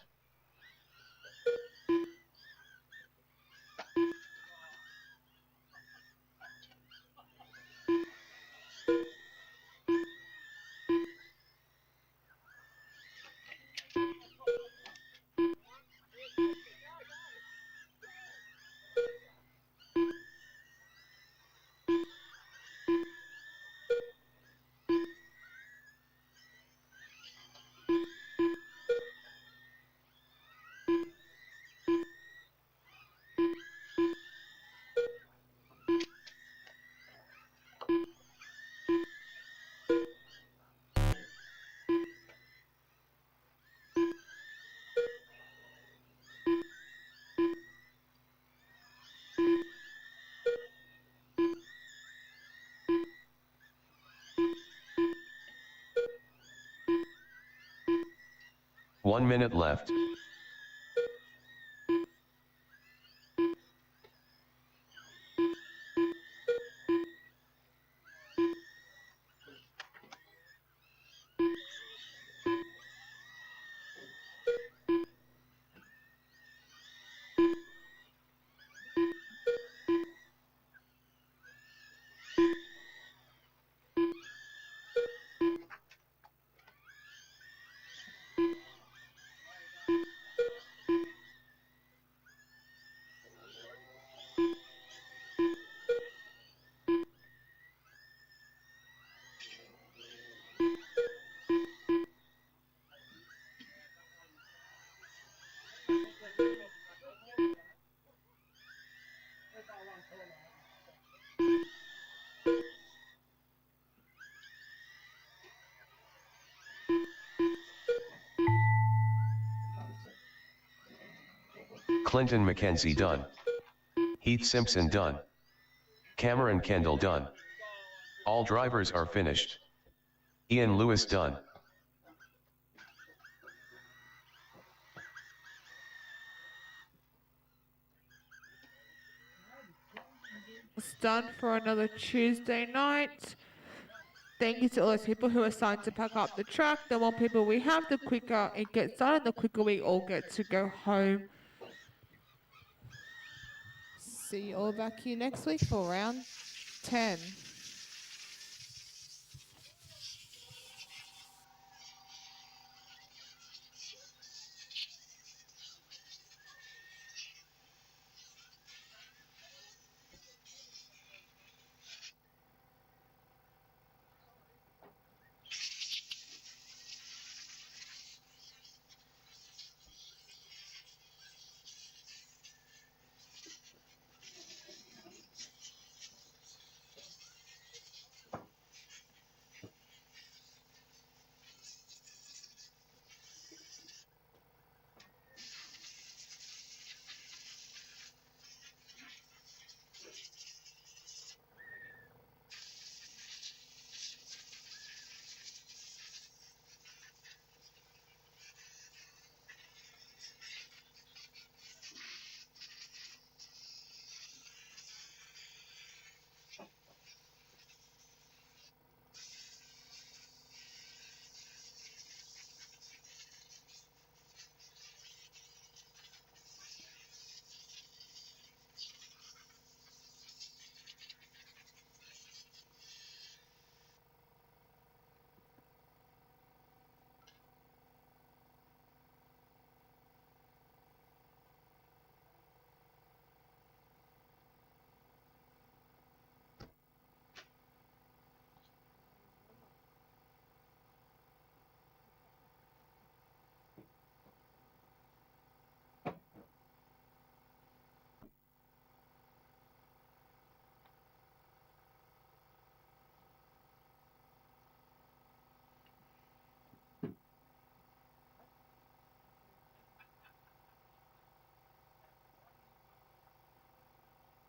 1 minute left. Clinton McKenzie done. Heath Simpson done. Cameron Kendall done. All drivers are finished. Ian Lewis done. It's done for another Tuesday night. Thank you to all those people who are starting to pack up the track. The more people we have, the quicker it gets done and the quicker we all get to go home. See you all back here next week for round 10.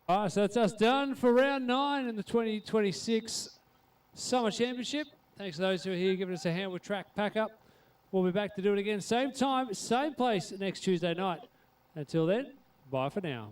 All right, so that's us done for round 9 in the 2026 Summer Championship. Thanks to those who are here giving us a hand with track pack up. We'll be back to do it again, same time, same place next Tuesday night. Until then, bye for now.